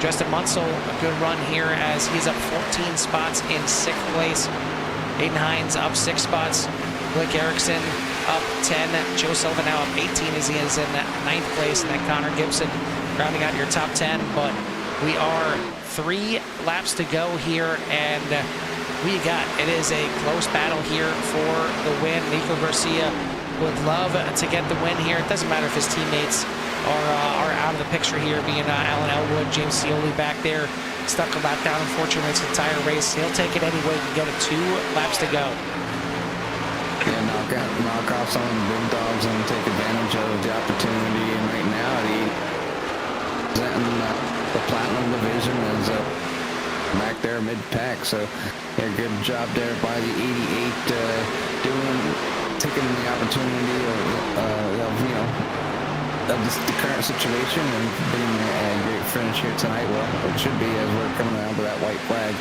Justin Munsell, a good run here as he's up 14 spots in 6th place. Aiden Hines up 6 spots. Blake Erickson up 10. Joe Sullivan now up 18 as he is in 9th place. And then Connor Gibson rounding out your top 10. But we are 3 laps to go here, and it is a close battle here for the win. Nico Garcia would love to get the win here. It doesn't matter if his teammates are out of the picture here, being Alan Elwood, James Scioli back there, stuck a lap down, unfortunately, it's the entire race. He'll take it anyway. We get it 2 laps to go. Yeah, knock off some of the big dogs and take advantage of the opportunity. And right now, the Platinum Division is back there mid-pack. So, yeah, good job there by the 88, taking the opportunity of the current situation and getting a great finish here tonight. Well, it should be, as we're coming around with that white flag.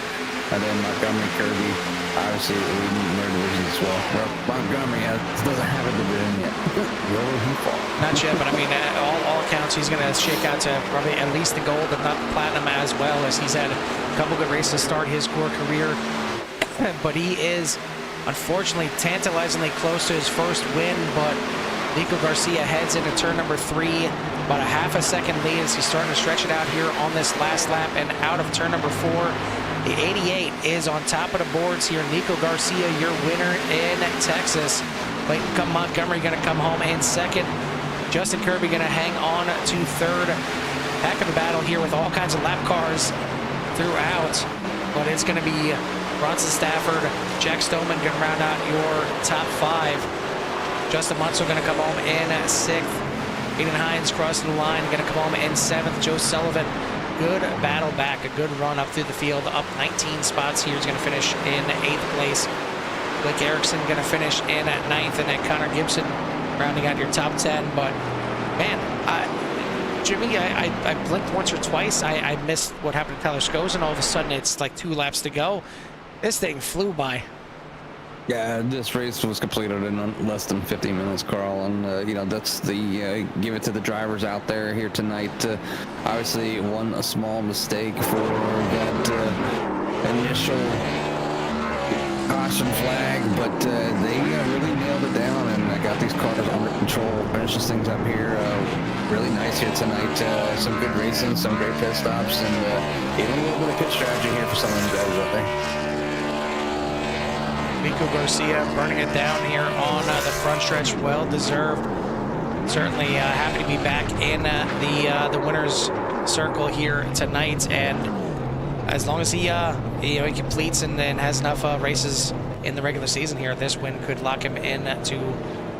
And then Montgomery, Kirby, obviously leading their division as well. Well, Montgomery doesn't have a division yet. Not yet, but I mean, all accounts, he's going to shake out to probably at least the gold, if not the platinum as well, as he's had a couple good races to start his core career. But he is, unfortunately, tantalizingly close to his first win, but Nico Garcia heads into turn number 3, about a half a second lead as he's starting to stretch it out here on this last lap, and out of turn number 4. The 88 is on top of the boards here. Nico Garcia, your winner in Texas. Clayton Montgomery going to come home in second. Justin Kirby going to hang on to third. Back of the battle here with all kinds of lap cars throughout. But it's going to be Bronson Stafford, Jack Stoneman going to round out your top 5. Justin Munsell going to come home in 6th. Aiden Hines crossing the line, going to come home in 7th. Joe Sullivan, good battle back, a good run up through the field, up 19 spots here. He's going to finish in 8th place. Blake Erickson going to finish in at 9th, and then Connor Gibson rounding out your top 10. But man, Jimmy, I blinked once or twice. I missed what happened to Tyler Scholes, and all of a sudden it's like 2 laps to go. This thing flew by. Yeah, this race was completed in less than 50 minutes, Carl, and you know, that's the give it to the drivers out there here tonight. Obviously, one small mistake for that initial caution flag, but they really nailed it down and got these cars under control. Finishes things up here really nice here tonight. Some good racing, some great pit stops, and even a little bit of pit strategy here for some of the guys out there. Nico Garcia burning it down here on the front stretch, well deserved. Certainly happy to be back in the winners circle here tonight, and as long as he he completes and then has enough races in the regular season here, this win could lock him in to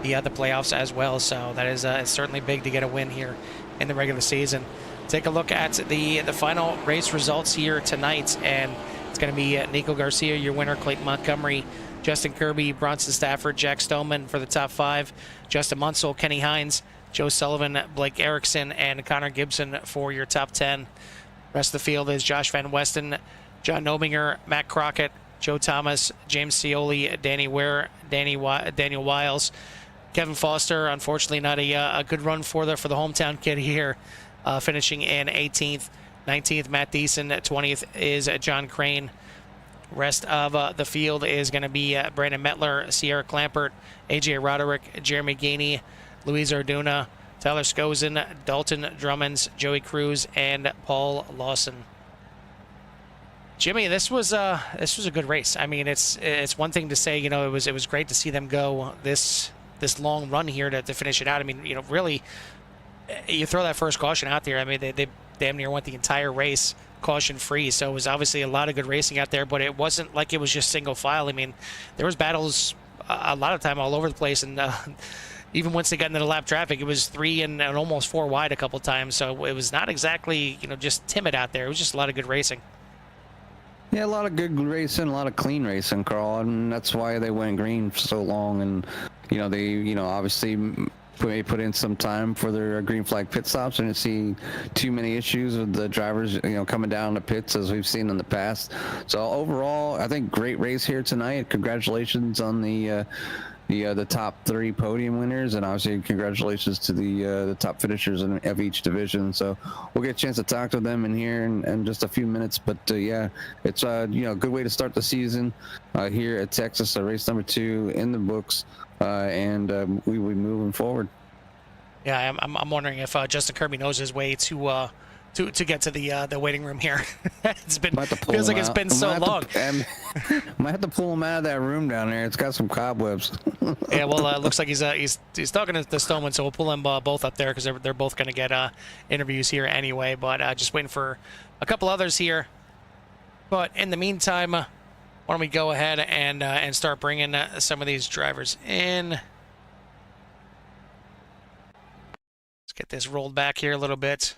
the playoffs as well. So that is it's certainly big to get a win here in the regular season. Take a look at the final race results here tonight, and it's going to be Nico Garcia, your winner, Clayton Montgomery, Justin Kirby, Bronson Stafford, Jack Stoneman for the top 5, Justin Munsell, Kenny Hines, Joe Sullivan, Blake Erickson, and Connor Gibson for your top 10. Rest of the field is Josh Van Westen, John Nobinger, Matt Crockett, Joe Thomas, James Scioli, Danny Ware, Daniel Wiles, Kevin Foster. Unfortunately, not a good run for the hometown kid here, finishing in 18th. 19th, Matt Deason. 20th is John Crane. Rest of the field is going to be Brandon Mettler, Sierra Clampert, AJ Roderick, Jeremy Gainey, Luis Arduna, Tyler Skozen, Dalton Drummonds, Joey Cruz, and Paul Lawson. Jimmy, this was a good race. I mean, it's one thing to say, you know, it was great to see them go this long run here to finish it out. I mean, you know, really, you throw that first caution out there. I mean, they damn near went the entire race caution free, so it was obviously a lot of good racing out there, but it wasn't like it was just single file. I mean, there was battles a lot of time all over the place, and even once they got into the lap traffic, it was 3 and almost 4 wide a couple times, so it was not exactly, you know, just timid out there. It was just a lot of good racing. Yeah, a lot of good racing, a lot of clean racing, Carl, and that's why they went green for so long. And you know, they, you know, obviously put in some time for their green flag pit stops. I didn't see too many issues with the drivers, you know, coming down the pits as we've seen in the past. So overall, I think great race here tonight. Congratulations on the top 3 podium winners, and obviously congratulations to the top finishers of each division. So we'll get a chance to talk to them in here in just a few minutes. But yeah, it's you know, a good way to start the season here at Texas. Race number 2 in the books, and we will be moving forward. Yeah, I'm wondering if Justin Kirby knows his way to get to the waiting room here. It's been feels like it's been so long. Might have to pull him out of that room down there. It's got some cobwebs. Yeah, well, it looks like he's talking to Stoneman, so we'll pull them both up there because they're both going to get interviews here anyway. But just waiting for a couple others here. But in the meantime, why don't we go ahead and start bringing some of these drivers in. Let's get this rolled back here a little bit.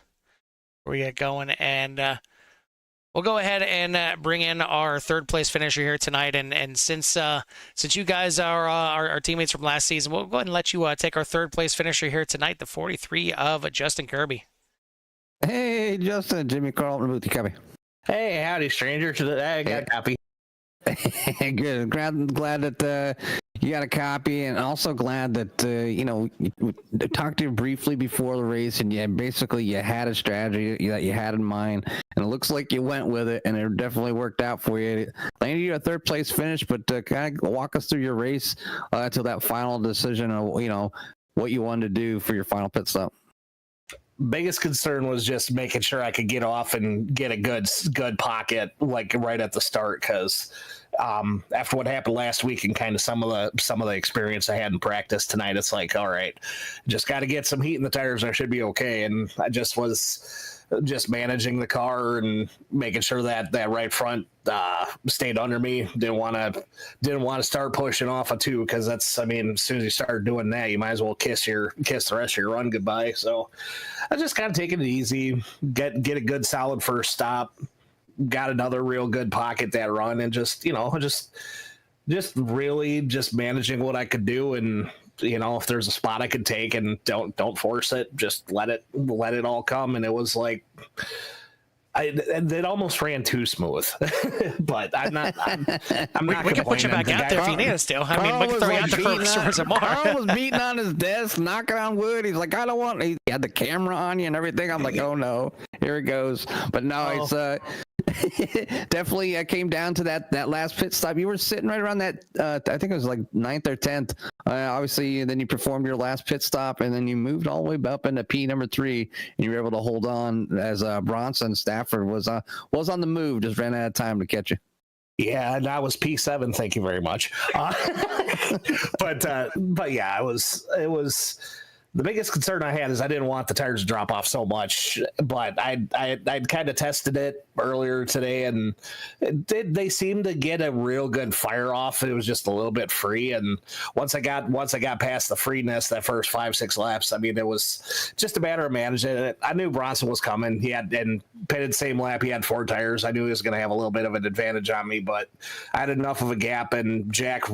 We get going, and we'll go ahead and bring in our third place finisher here tonight. And since you guys are our teammates from last season, we'll go ahead and let you take our third place finisher here tonight, the 43 of Justin Kirby. Hey, Justin, Jimmy Carlton, Booty Copy. Hey, howdy, stranger. I got a copy. Good. Glad that you got a copy, and also glad that you know, talked to you briefly before the race, and you had a strategy that you had in mind, and it looks like you went with it, and it definitely worked out for you. Landed you a third place finish, but kind of walk us through your race to that final decision of, you know, what you wanted to do for your final pit stop. biggest concern was just making sure I could get off and get a good pocket like right at the start, because after what happened last week and kind of some of the experience I had in practice tonight, it's like, all right, just got to get some heat in the tires and I should be okay. And I just was just managing the car and making sure that right front stayed under me. Didn't want to start pushing off a two, because that's, I mean, as soon as you start doing that, you might as well kiss the rest of your run goodbye. So I just kind of taking it easy, get a good solid first stop, got another real good pocket that run, and just really just managing what I could do. And if there's a spot I could take, and don't force it, just let it all come. And it was like, it almost ran too smooth, but I'm not we can put you back out there if you need us to. I mean, we can throw you out there for some more. Carl was beating on his desk, knocking on wood. He's like, I don't want. He had the camera on you and everything. I'm like, oh no, here it goes. But no, it's definitely came down to that last pit stop. You were sitting right around that. I think it was like 9th or 10th. Obviously, then you performed your last pit stop, and then you moved all the way up into P number 3, and you were able to hold on as Bronson Stafford was on the move, just ran out of time to catch you. Yeah, and I was P7. Thank you very much. But yeah, it was. The biggest concern I had is I didn't want the tires to drop off so much, but I'd kind of tested it earlier today, and they seemed to get a real good fire off. It was just a little bit free, and once I got past the freeness, that first 5-6 laps, I mean, it was just a matter of managing it. I knew Bronson was coming. He had, and pitted same lap, he had 4 tires. I knew he was going to have a little bit of an advantage on me, but I had enough of a gap, and Jack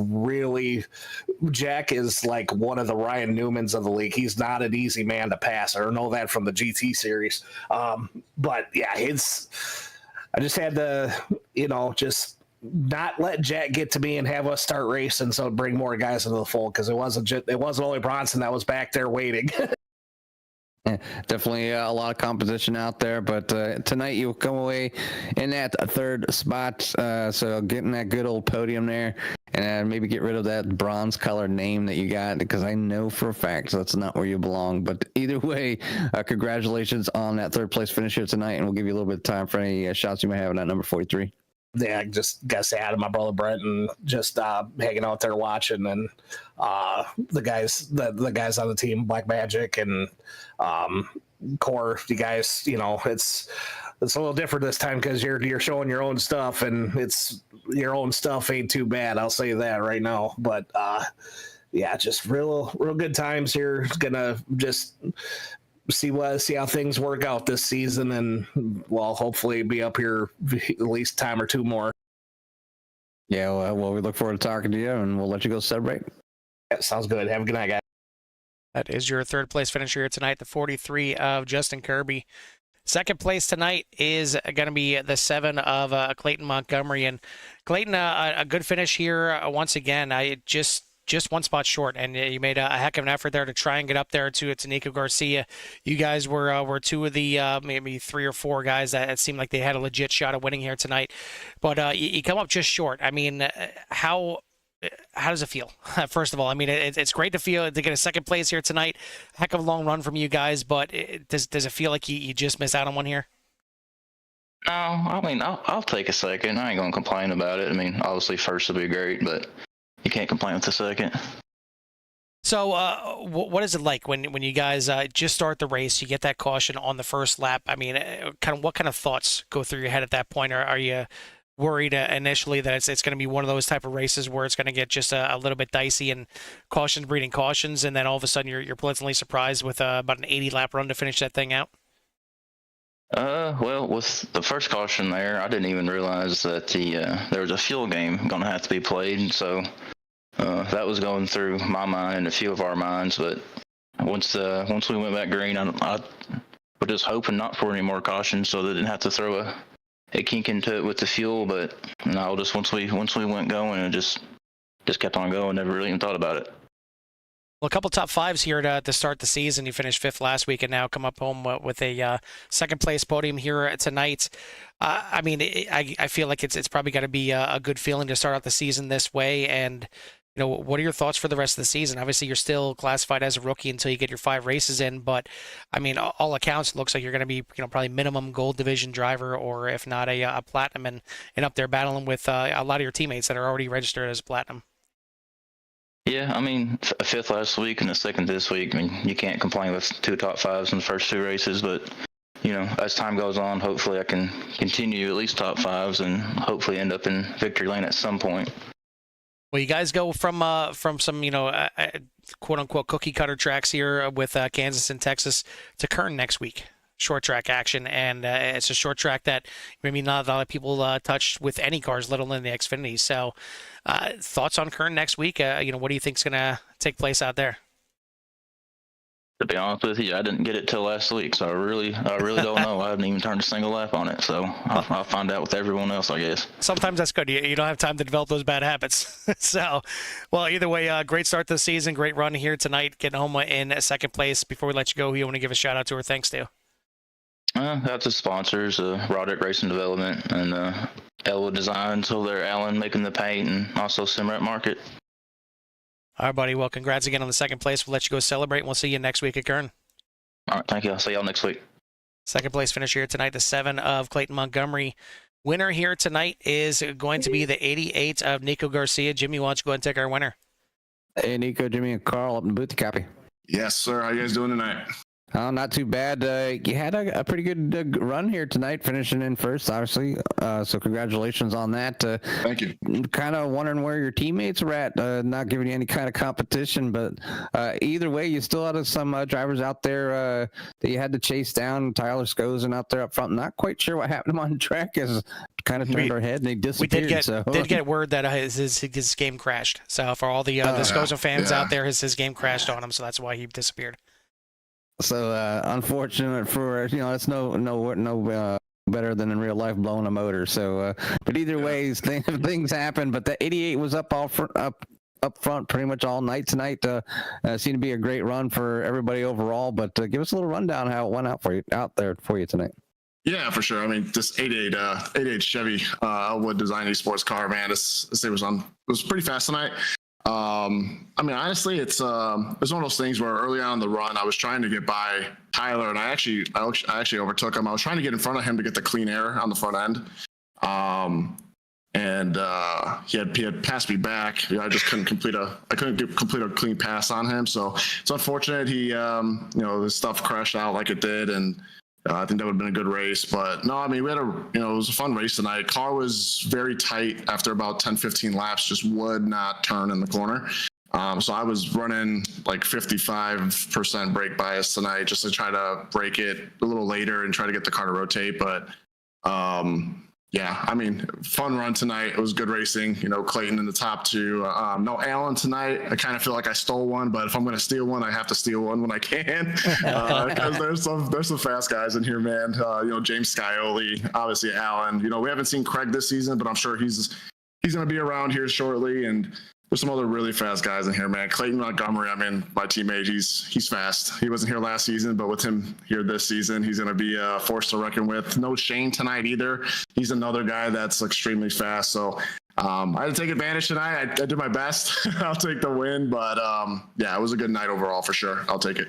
is like one of the Ryan Newmans of the league. He's not an easy man to pass. I know that from the GT series. But yeah, I just had to, just not let Jack get to me and have us start racing, so bring more guys into the fold, because it wasn't only Bronson that was back there waiting. Yeah, definitely a lot of competition out there, but tonight you'll come away in that 3rd spot, so getting that good old podium there, and maybe get rid of that bronze colored name that you got, because I know for a fact that's not where you belong. But either way, congratulations on that 3rd place finish here tonight, and we'll give you a little bit of time for any shots you might have on that number 43. Yeah, I just got to say hi to my brother Brent, and just hanging out there watching, and the guys on the team, Black Magic and Core, you guys, it's a little different this time, because you're showing your own stuff, and it's your own stuff ain't too bad, I'll say that right now. But yeah, just real good times here. Gonna just see how things work out this season, and well, hopefully be up here at least time or 2 more. Yeah, well, we look forward to talking to you, and we'll let you go celebrate. Yeah, sounds good. Have a good night, guys. That is your 3rd place finisher here tonight, the 43 of Justin Kirby. 2nd place tonight is going to be the 7 of Clayton Montgomery, and Clayton, a good finish here once again. I just 1 spot short, and you made a heck of an effort there to try and get up there to Nico Garcia. You guys were 2 of the maybe 3 or 4 guys that it seemed like they had a legit shot at winning here tonight, but you come up just short. I mean, how does it feel? First of all, I mean, it's great to get a 2nd place here tonight. Heck of a long run from you guys, but does it feel like you just miss out on one here? No, I mean, I'll take a 2nd. I ain't gonna complain about it. I mean, obviously 1st would be great, but you can't complain with the 2nd. So what is it like when you guys just start the race, you get that caution on the first lap? I mean, what kind of thoughts go through your head at that point? Or are you worried initially that it's going to be one of those type of races where it's going to get just a little bit dicey and cautions breeding cautions, and then all of a sudden you're pleasantly surprised with about an 80-lap run to finish that thing out? Well, with the first caution there, I didn't even realize that there was a fuel game going to have to be played, so that was going through my mind and a few of our minds. But once we went back green, I was just hoping not for any more cautions, so they didn't have to throw a kink into it with the fuel. But no, just once we went going, and just kept on going, never really even thought about it. Well, a couple top 5s here to start the season. You finished 5th last week, and now come up home with a 2nd place podium here tonight. I mean, I feel like it's probably got to be a good feeling to start out the season this way. And what are your thoughts for the rest of the season? Obviously, you're still classified as a rookie until you get your 5 races in, but I mean, all accounts, it looks like you're going to be, probably minimum gold division driver, or if not a platinum, and up there battling with a lot of your teammates that are already registered as platinum. Yeah, I mean, a fifth last week and a second this week. I mean, you can't complain with 2 top 5s in the first 2 races, but as time goes on, hopefully I can continue at least top 5s and hopefully end up in victory lane at some point. Well, you guys go from some quote unquote cookie cutter tracks here with Kansas and Texas to Kern next week. Short track action, and it's a short track that maybe not a lot of people touch with any cars, let alone the Xfinity. So, thoughts on Kern next week? What do you think's going to take place out there? To be honest with you, I didn't get it till last week, so I really don't know. I haven't even turned a single lap on it, so I'll find out with everyone else, I guess. Sometimes that's good. You don't have time to develop those bad habits. So, well, either way, great start to the season, great run here tonight, getting home in second place. Before we let you go, who you want to give a shout out to or thanks to? That's the sponsors, Roderick Racing Development and Elwood Designs over there, Alan making the paint, and also Simrat Market. All right, buddy. Well, congrats again on the second place. We'll let you go celebrate, and we'll see you next week at Kern. All right, thank you. I'll see y'all next week. Second place finisher here tonight, the 7 of Clayton Montgomery. Winner here tonight is going to be the 88 of Nico Garcia. Jimmy, why don't you go ahead and take our winner? Hey, Nico, Jimmy, and Carl up in the booth to copy. Yes, sir. How you guys doing tonight? Not too bad. You had a pretty good run here tonight, finishing in first, obviously. So congratulations on that. Thank you. Kind of wondering where your teammates are at, not giving you any kind of competition, but either way, you still had some drivers out there that you had to chase down. Tyler Scozen out there up front. Not quite sure what happened to him on track. Is kind of turned our head and he disappeared. We did get word that his game crashed. So for all the Scozen fans out there, his game crashed on him, so that's why he disappeared. So unfortunate for it's no better than in real life blowing a motor. So but either way, things happen. But the 88 was up front pretty much all night tonight. Seemed to be a great run for everybody overall. But give us a little rundown how it went out there for you tonight. Yeah, for sure. I mean, this 88 Chevy Elwood Design Esports car, man, this thing was pretty fast tonight. I mean, honestly, it's one of those things where early on in the run, I was trying to get by Tyler, and I actually overtook him. I was trying to get in front of him to get the clean air on the front end. And he had passed me back. I just couldn't complete a clean pass on him. So it's unfortunate he, his stuff crashed out like it did, and I think that would have been a good race. But no, I mean, it was a fun race tonight. Car was very tight after about 10, 15 laps, just would not turn in the corner. So I was running like 55% brake bias tonight just to try to break it a little later and try to get the car to rotate. But yeah, I mean, fun run tonight. It was good racing. Clayton in the top 2. No Alan tonight. I kind of feel like I stole one, but if I'm going to steal one, I have to steal one when I can. Because there's some fast guys in here, man. James Scioli, obviously Alan. We haven't seen Craig this season, but I'm sure he's going to be around here shortly. And there's some other really fast guys in here, man. Clayton Montgomery, I mean, my teammate, he's fast. He wasn't here last season, but with him here this season, he's going to be a force to reckon with. No Shane tonight either. He's another guy that's extremely fast. So I had to take advantage tonight. I did my best. I'll take the win, but yeah, it was a good night overall for sure. I'll take it.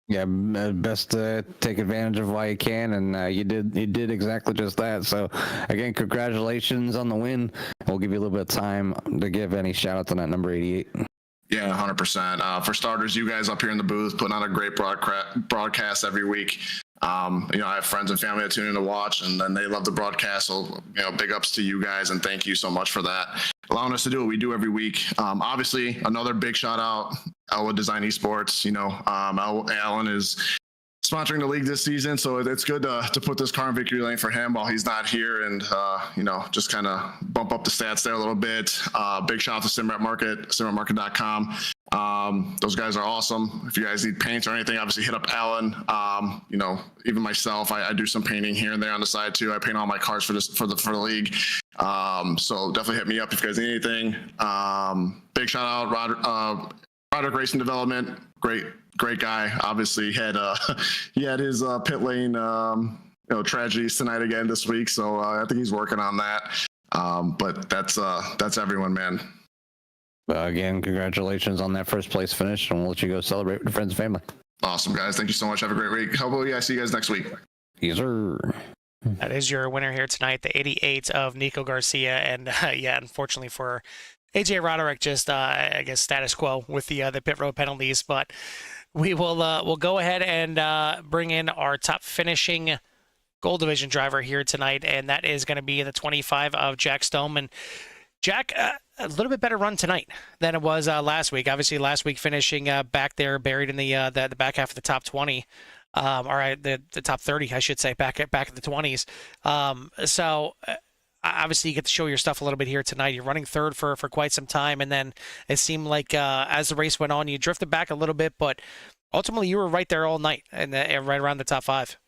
Yeah, best to take advantage of while you can, and you did exactly just that. So, again, congratulations on the win. We'll give you a little bit of time to give any shout-outs on that number 88. Yeah, 100%. For starters, you guys up here in the booth putting on a great broadcast every week. I have friends and family that tune in to watch, and then they love the broadcast. So, big ups to you guys, and thank you so much for that. Allowing us to do what we do every week. Obviously, another big shout out, Elwood Design Esports. Alan is sponsoring the league this season, so it's good to put this car in victory lane for him while he's not here, and just kind of bump up the stats there a little bit. Big shout out to Simrat Market, simratmarket.com. Those guys are awesome. If you guys need paint or anything, obviously hit up Alan. Even myself, I do some painting here and there on the side too. I paint all my cars for the league. So definitely hit me up if you guys need anything. Big shout out Roderick Racing Development. Great guy. Obviously he had his pit lane tragedies tonight again this week. So I think he's working on that. But that's everyone, man. Again, congratulations on that first place finish, and we'll let you go celebrate with friends and family. Awesome, guys. Thank you so much. Have a great week. How about you guys? See you guys next week. Yes, sir. That is your winner here tonight, the 88 of Nico Garcia. And yeah, unfortunately for AJ Roderick, just I guess status quo with the pit road penalties. But we will we'll go ahead and bring in our top finishing Gold Division driver here tonight, and that is going to be the 25 of Jack Stone. And Jack, a little bit better run tonight than it was last week. Obviously, last week finishing back there, buried in the back half of the top 20. All right, the top 30, I should say, back at the 20s. So obviously you get to show your stuff a little bit here tonight. You're running third for quite some time, and then it seemed like as the race went on, you drifted back a little bit, but ultimately you were right there all night and right around the top 5.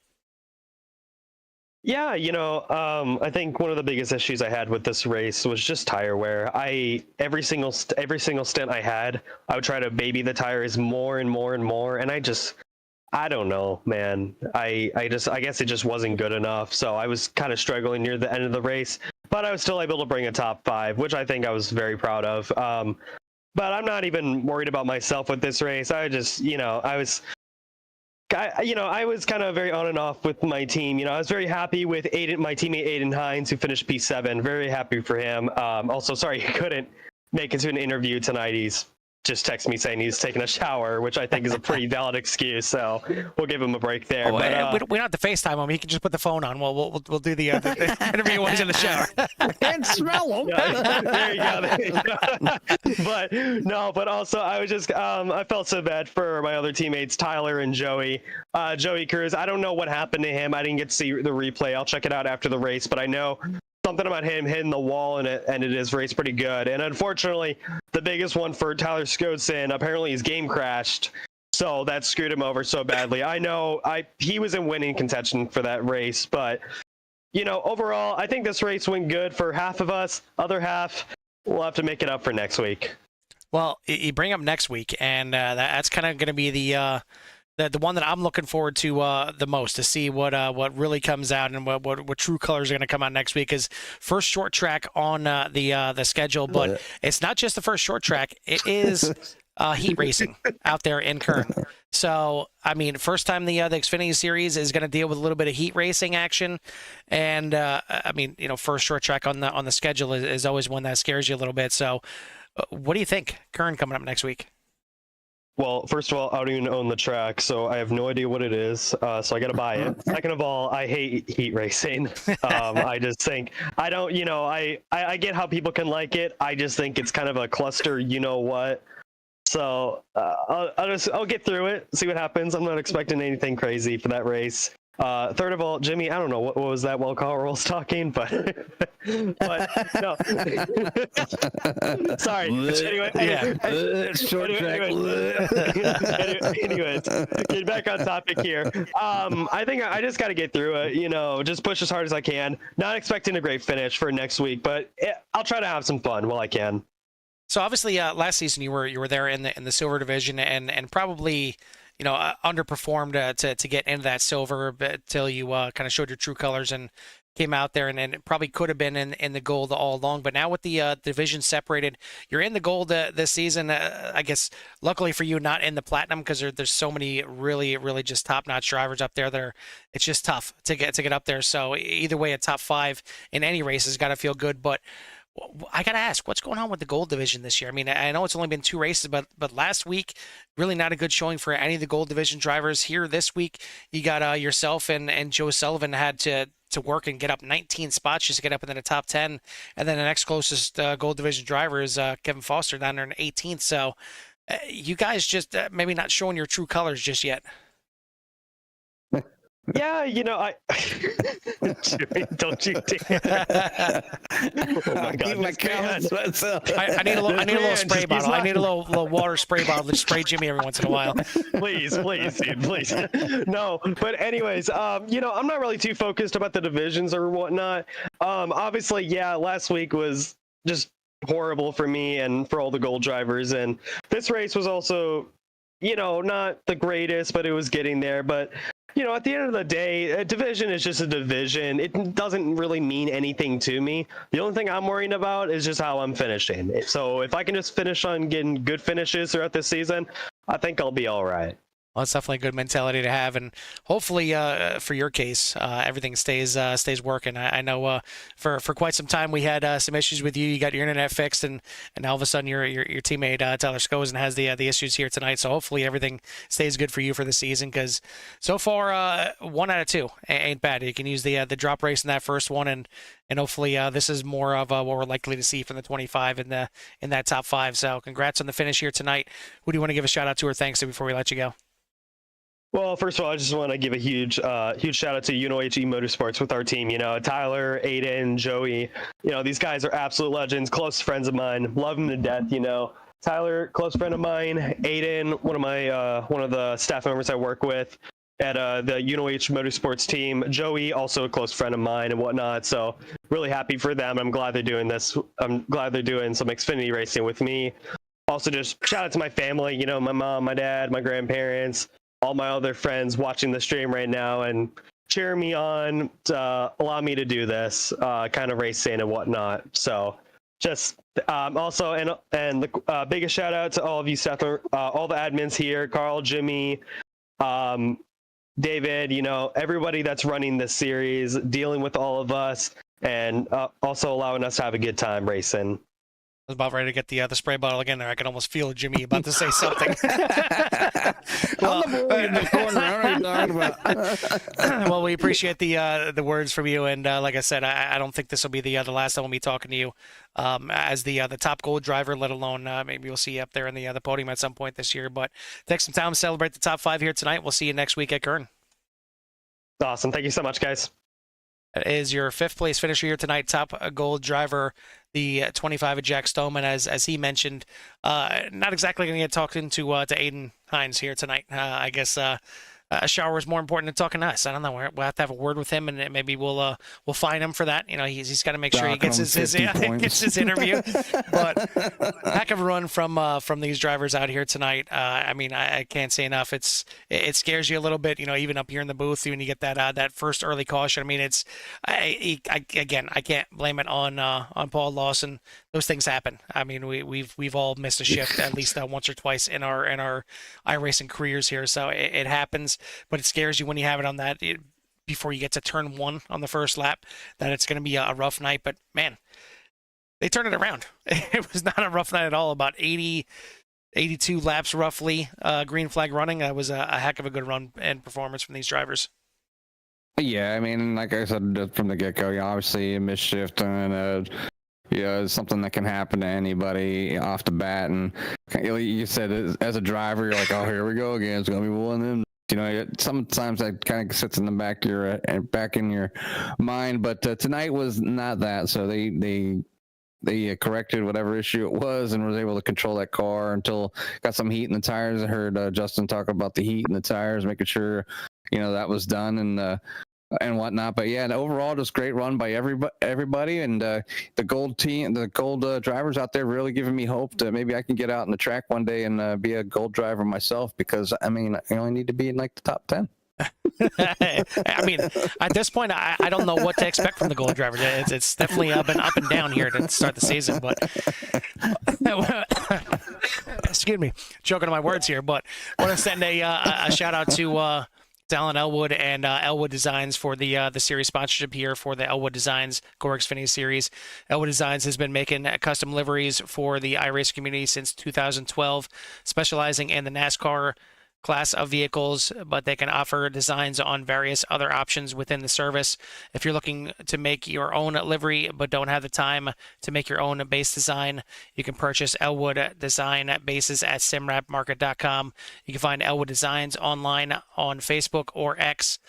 Yeah, I think one of the biggest issues I had with this race was just tire wear. Every single stint I had, I would try to baby the tires more and more and more, and I don't know, man. I guess it just wasn't good enough. So I was kind of struggling near the end of the race, but I was still able to bring a top 5, which I think I was very proud of. But I'm not even worried about myself with this race. I just, I was kind of very on and off with my team. I was very happy with my teammate Aiden Hines, who finished P7. Very happy for him. Also, sorry he couldn't make it to an interview tonight. He's just texted me saying he's taking a shower, which I think is a pretty valid excuse. So we'll give him a break there. We don't have to FaceTime him. He can just put the phone on. We'll do the interview when he's in the shower. And smell him. There you go. But also I was just I felt so bad for my other teammates, Tyler and Joey. Joey Cruz, I don't know what happened to him. I didn't get to see the replay. I'll check it out after the race, but I know something about him hitting the wall and it ended his race pretty good. And unfortunately, the biggest one for Tyler Scottson, apparently his game crashed. So that screwed him over so badly. I know he was in winning contention for that race, but overall, I think this race went good for half of us. Other half, we'll have to make it up for next week. Well, you bring up next week, and that's kind of going to be the one that I'm looking forward to the most, to see what really comes out and what true colors are going to come out next week. Because first short track on the schedule, but it's not just the first short track; it is heat racing out there in Kern. So I mean, first time the Xfinity series is going to deal with a little bit of heat racing action, and I mean, first short track on the schedule is always one that scares you a little bit. So, what do you think, Kern, coming up next week? Well, first of all, I don't even own the track, so I have no idea what it is. So I got to buy it. Second of all, I hate heat racing. I just think I don't, I get how people can like it. I just think it's kind of a cluster, what. So I'll get through it, see what happens. I'm not expecting anything crazy for that race. Third of all, Jimmy, I don't know what was that while Carl's talking, but no. Sorry. Anyways, get back on topic here. I think I just got to get through it. Just push as hard as I can. Not expecting a great finish for next week, but I'll try to have some fun while I can. So obviously, last season you were there in the silver division and probably underperformed to get into that silver until you kind of showed your true colors and came out there, and it probably could have been in the gold all along. But now with the division separated, you're in the gold this season. I guess luckily for you, not in the platinum, because there's so many really, really just top-notch drivers up there that it's just tough to get up there. So either way, a top 5 in any race has got to feel good. But I got to ask, what's going on with the gold division this year? I mean, I know it's only been 2 races, but last week, really not a good showing for any of the gold division drivers. Here this week, you got yourself and Joe Sullivan had to work and get up 19 spots just to get up into the top 10. And then the next closest gold division driver is Kevin Foster down there in 18th. So you guys just maybe not showing your true colors just yet. Yeah, I don't you dare. Oh my God. I need a little spray bottle. I need a little water spray bottle to spray Jimmy every once in a while. Please, dude, please. No, but anyways, I'm not really too focused about the divisions or whatnot. Obviously, yeah, last week was just horrible for me and for all the gold drivers, and this race was also, not the greatest, but it was getting there. But at the end of the day, a division is just a division. It doesn't really mean anything to me. The only thing I'm worrying about is just how I'm finishing. So if I can just finish on getting good finishes throughout this season, I think I'll be all right. Well, that's definitely a good mentality to have, and hopefully, for your case, everything stays working. I know for quite some time we had some issues with you. You got your internet fixed, and now all of a sudden your teammate Tyler Skozen has the issues here tonight. So hopefully everything stays good for you for the season, because so far 1 out of 2 ain't bad. You can use the drop race in that first one, and hopefully this is more of what we're likely to see from the 25 in that top 5. So congrats on the finish here tonight. Who do you want to give a shout out to or thanks to before we let you go? Well, first of all, I just want to give a huge shout out to UNOHE Motorsports with our team. Tyler, Aiden, Joey. These guys are absolute legends, close friends of mine. Love them to death. Tyler, close friend of mine. Aiden, one of the staff members I work with at the UNOH Motorsports team. Joey, also a close friend of mine and whatnot. So really happy for them. I'm glad they're doing this. I'm glad they're doing some Xfinity racing with me. Also, just shout out to my family. My mom, my dad, my grandparents, all my other friends watching the stream right now and cheering me on to allow me to do this kind of racing and whatnot. So just also and the biggest shout out to all of you staff, all the admins here, Carl, Jimmy, David, everybody that's running this series, dealing with all of us, and also allowing us to have a good time racing. I was about ready to get the spray bottle again there. I could almost feel Jimmy about to say something. Well, we appreciate the words from you, and like I said, I don't think this will be the last time we'll be talking to you as the top gold driver. Let alone maybe we'll see you up there in the podium at some point this year. But take some time to celebrate the top 5 here tonight. We'll see you next week at Kern. Awesome. Thank you so much, guys. That is your 5th place finisher here tonight, top gold driver, the 25 of Jack Stoneman, as he mentioned. Not exactly going to get talked into to Aiden Hines here tonight. I guess a shower is more important than talking to us. I don't know. We'll have to have a word with him, and maybe we'll fine him for that. He's got to make sure he gets his interview. But heck of a run from these drivers out here tonight. I can't say enough. It scares you a little bit. Even up here in the booth when you get that first early caution. I can't blame it on Paul Lawson. Those things happen. We've all missed a shift at least once or twice in our iRacing careers here. So it happens. But it scares you when you have it on that before you get to turn 1 on the first lap, that it's going to be a rough night. But man, they turned it around. It was not a rough night at all. About 82 laps roughly, green flag running. That was a heck of a good run and performance from these drivers. Yeah, like I said from the get-go, obviously a misshift and it's something that can happen to anybody off the bat. And you said as a driver, you're like, oh, here we go again. It's going to be one of them. Sometimes that kind of sits in the back in your mind, but tonight was not that. So they corrected whatever issue it was and was able to control that car until got some heat in the tires. I heard Justin talk about the heat in the tires, making sure that was done and whatnot. But yeah, overall, just great run by everybody, and the gold team, the gold drivers out there, really giving me hope that maybe I can get out on the track one day and be a gold driver myself. Because I only need to be in the top 10. At this point, I don't know what to expect from the gold driver. It's definitely been up and down here to start the season. But excuse me, choking on my words here. But I want to send a shout out to Alan Elwood and Elwood Designs for the series sponsorship here for the Elwood Designs Core Xfinity series. Elwood Designs has been making custom liveries for the iRacing community since 2012, specializing in the NASCAR class of vehicles, but they can offer designs on various other options within the service. If you're looking to make your own livery but don't have the time to make your own base design, you can purchase Elwood Design bases at simwrapmarket.com. You can find Elwood Designs online on Facebook or X.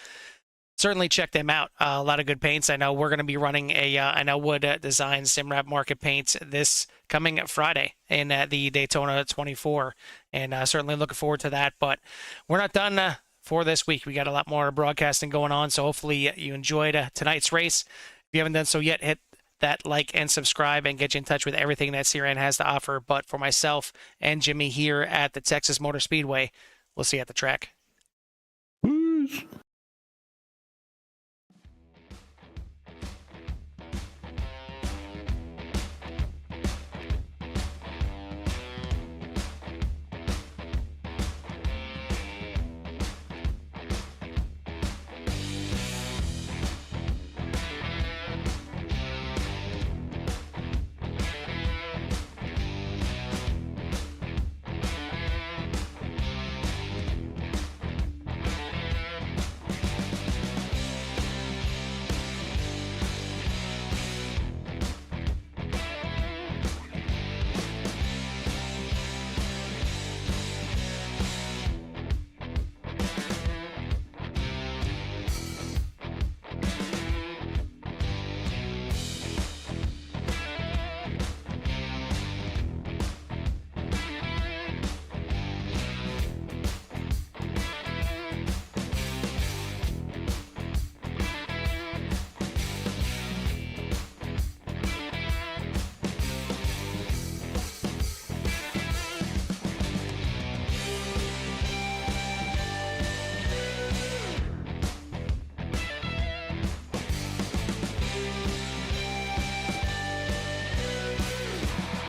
Certainly check them out. A lot of good paints. I know we're going to be running an Elwood Design Simrap Market paint this coming Friday in the Daytona 24, and certainly looking forward to that. But we're not done for this week. We got a lot more broadcasting going on, so hopefully you enjoyed tonight's race. If you haven't done so yet, hit that like and subscribe and get you in touch with everything that CRN has to offer. But for myself and Jimmy here at the Texas Motor Speedway, we'll see you at the track. Peace.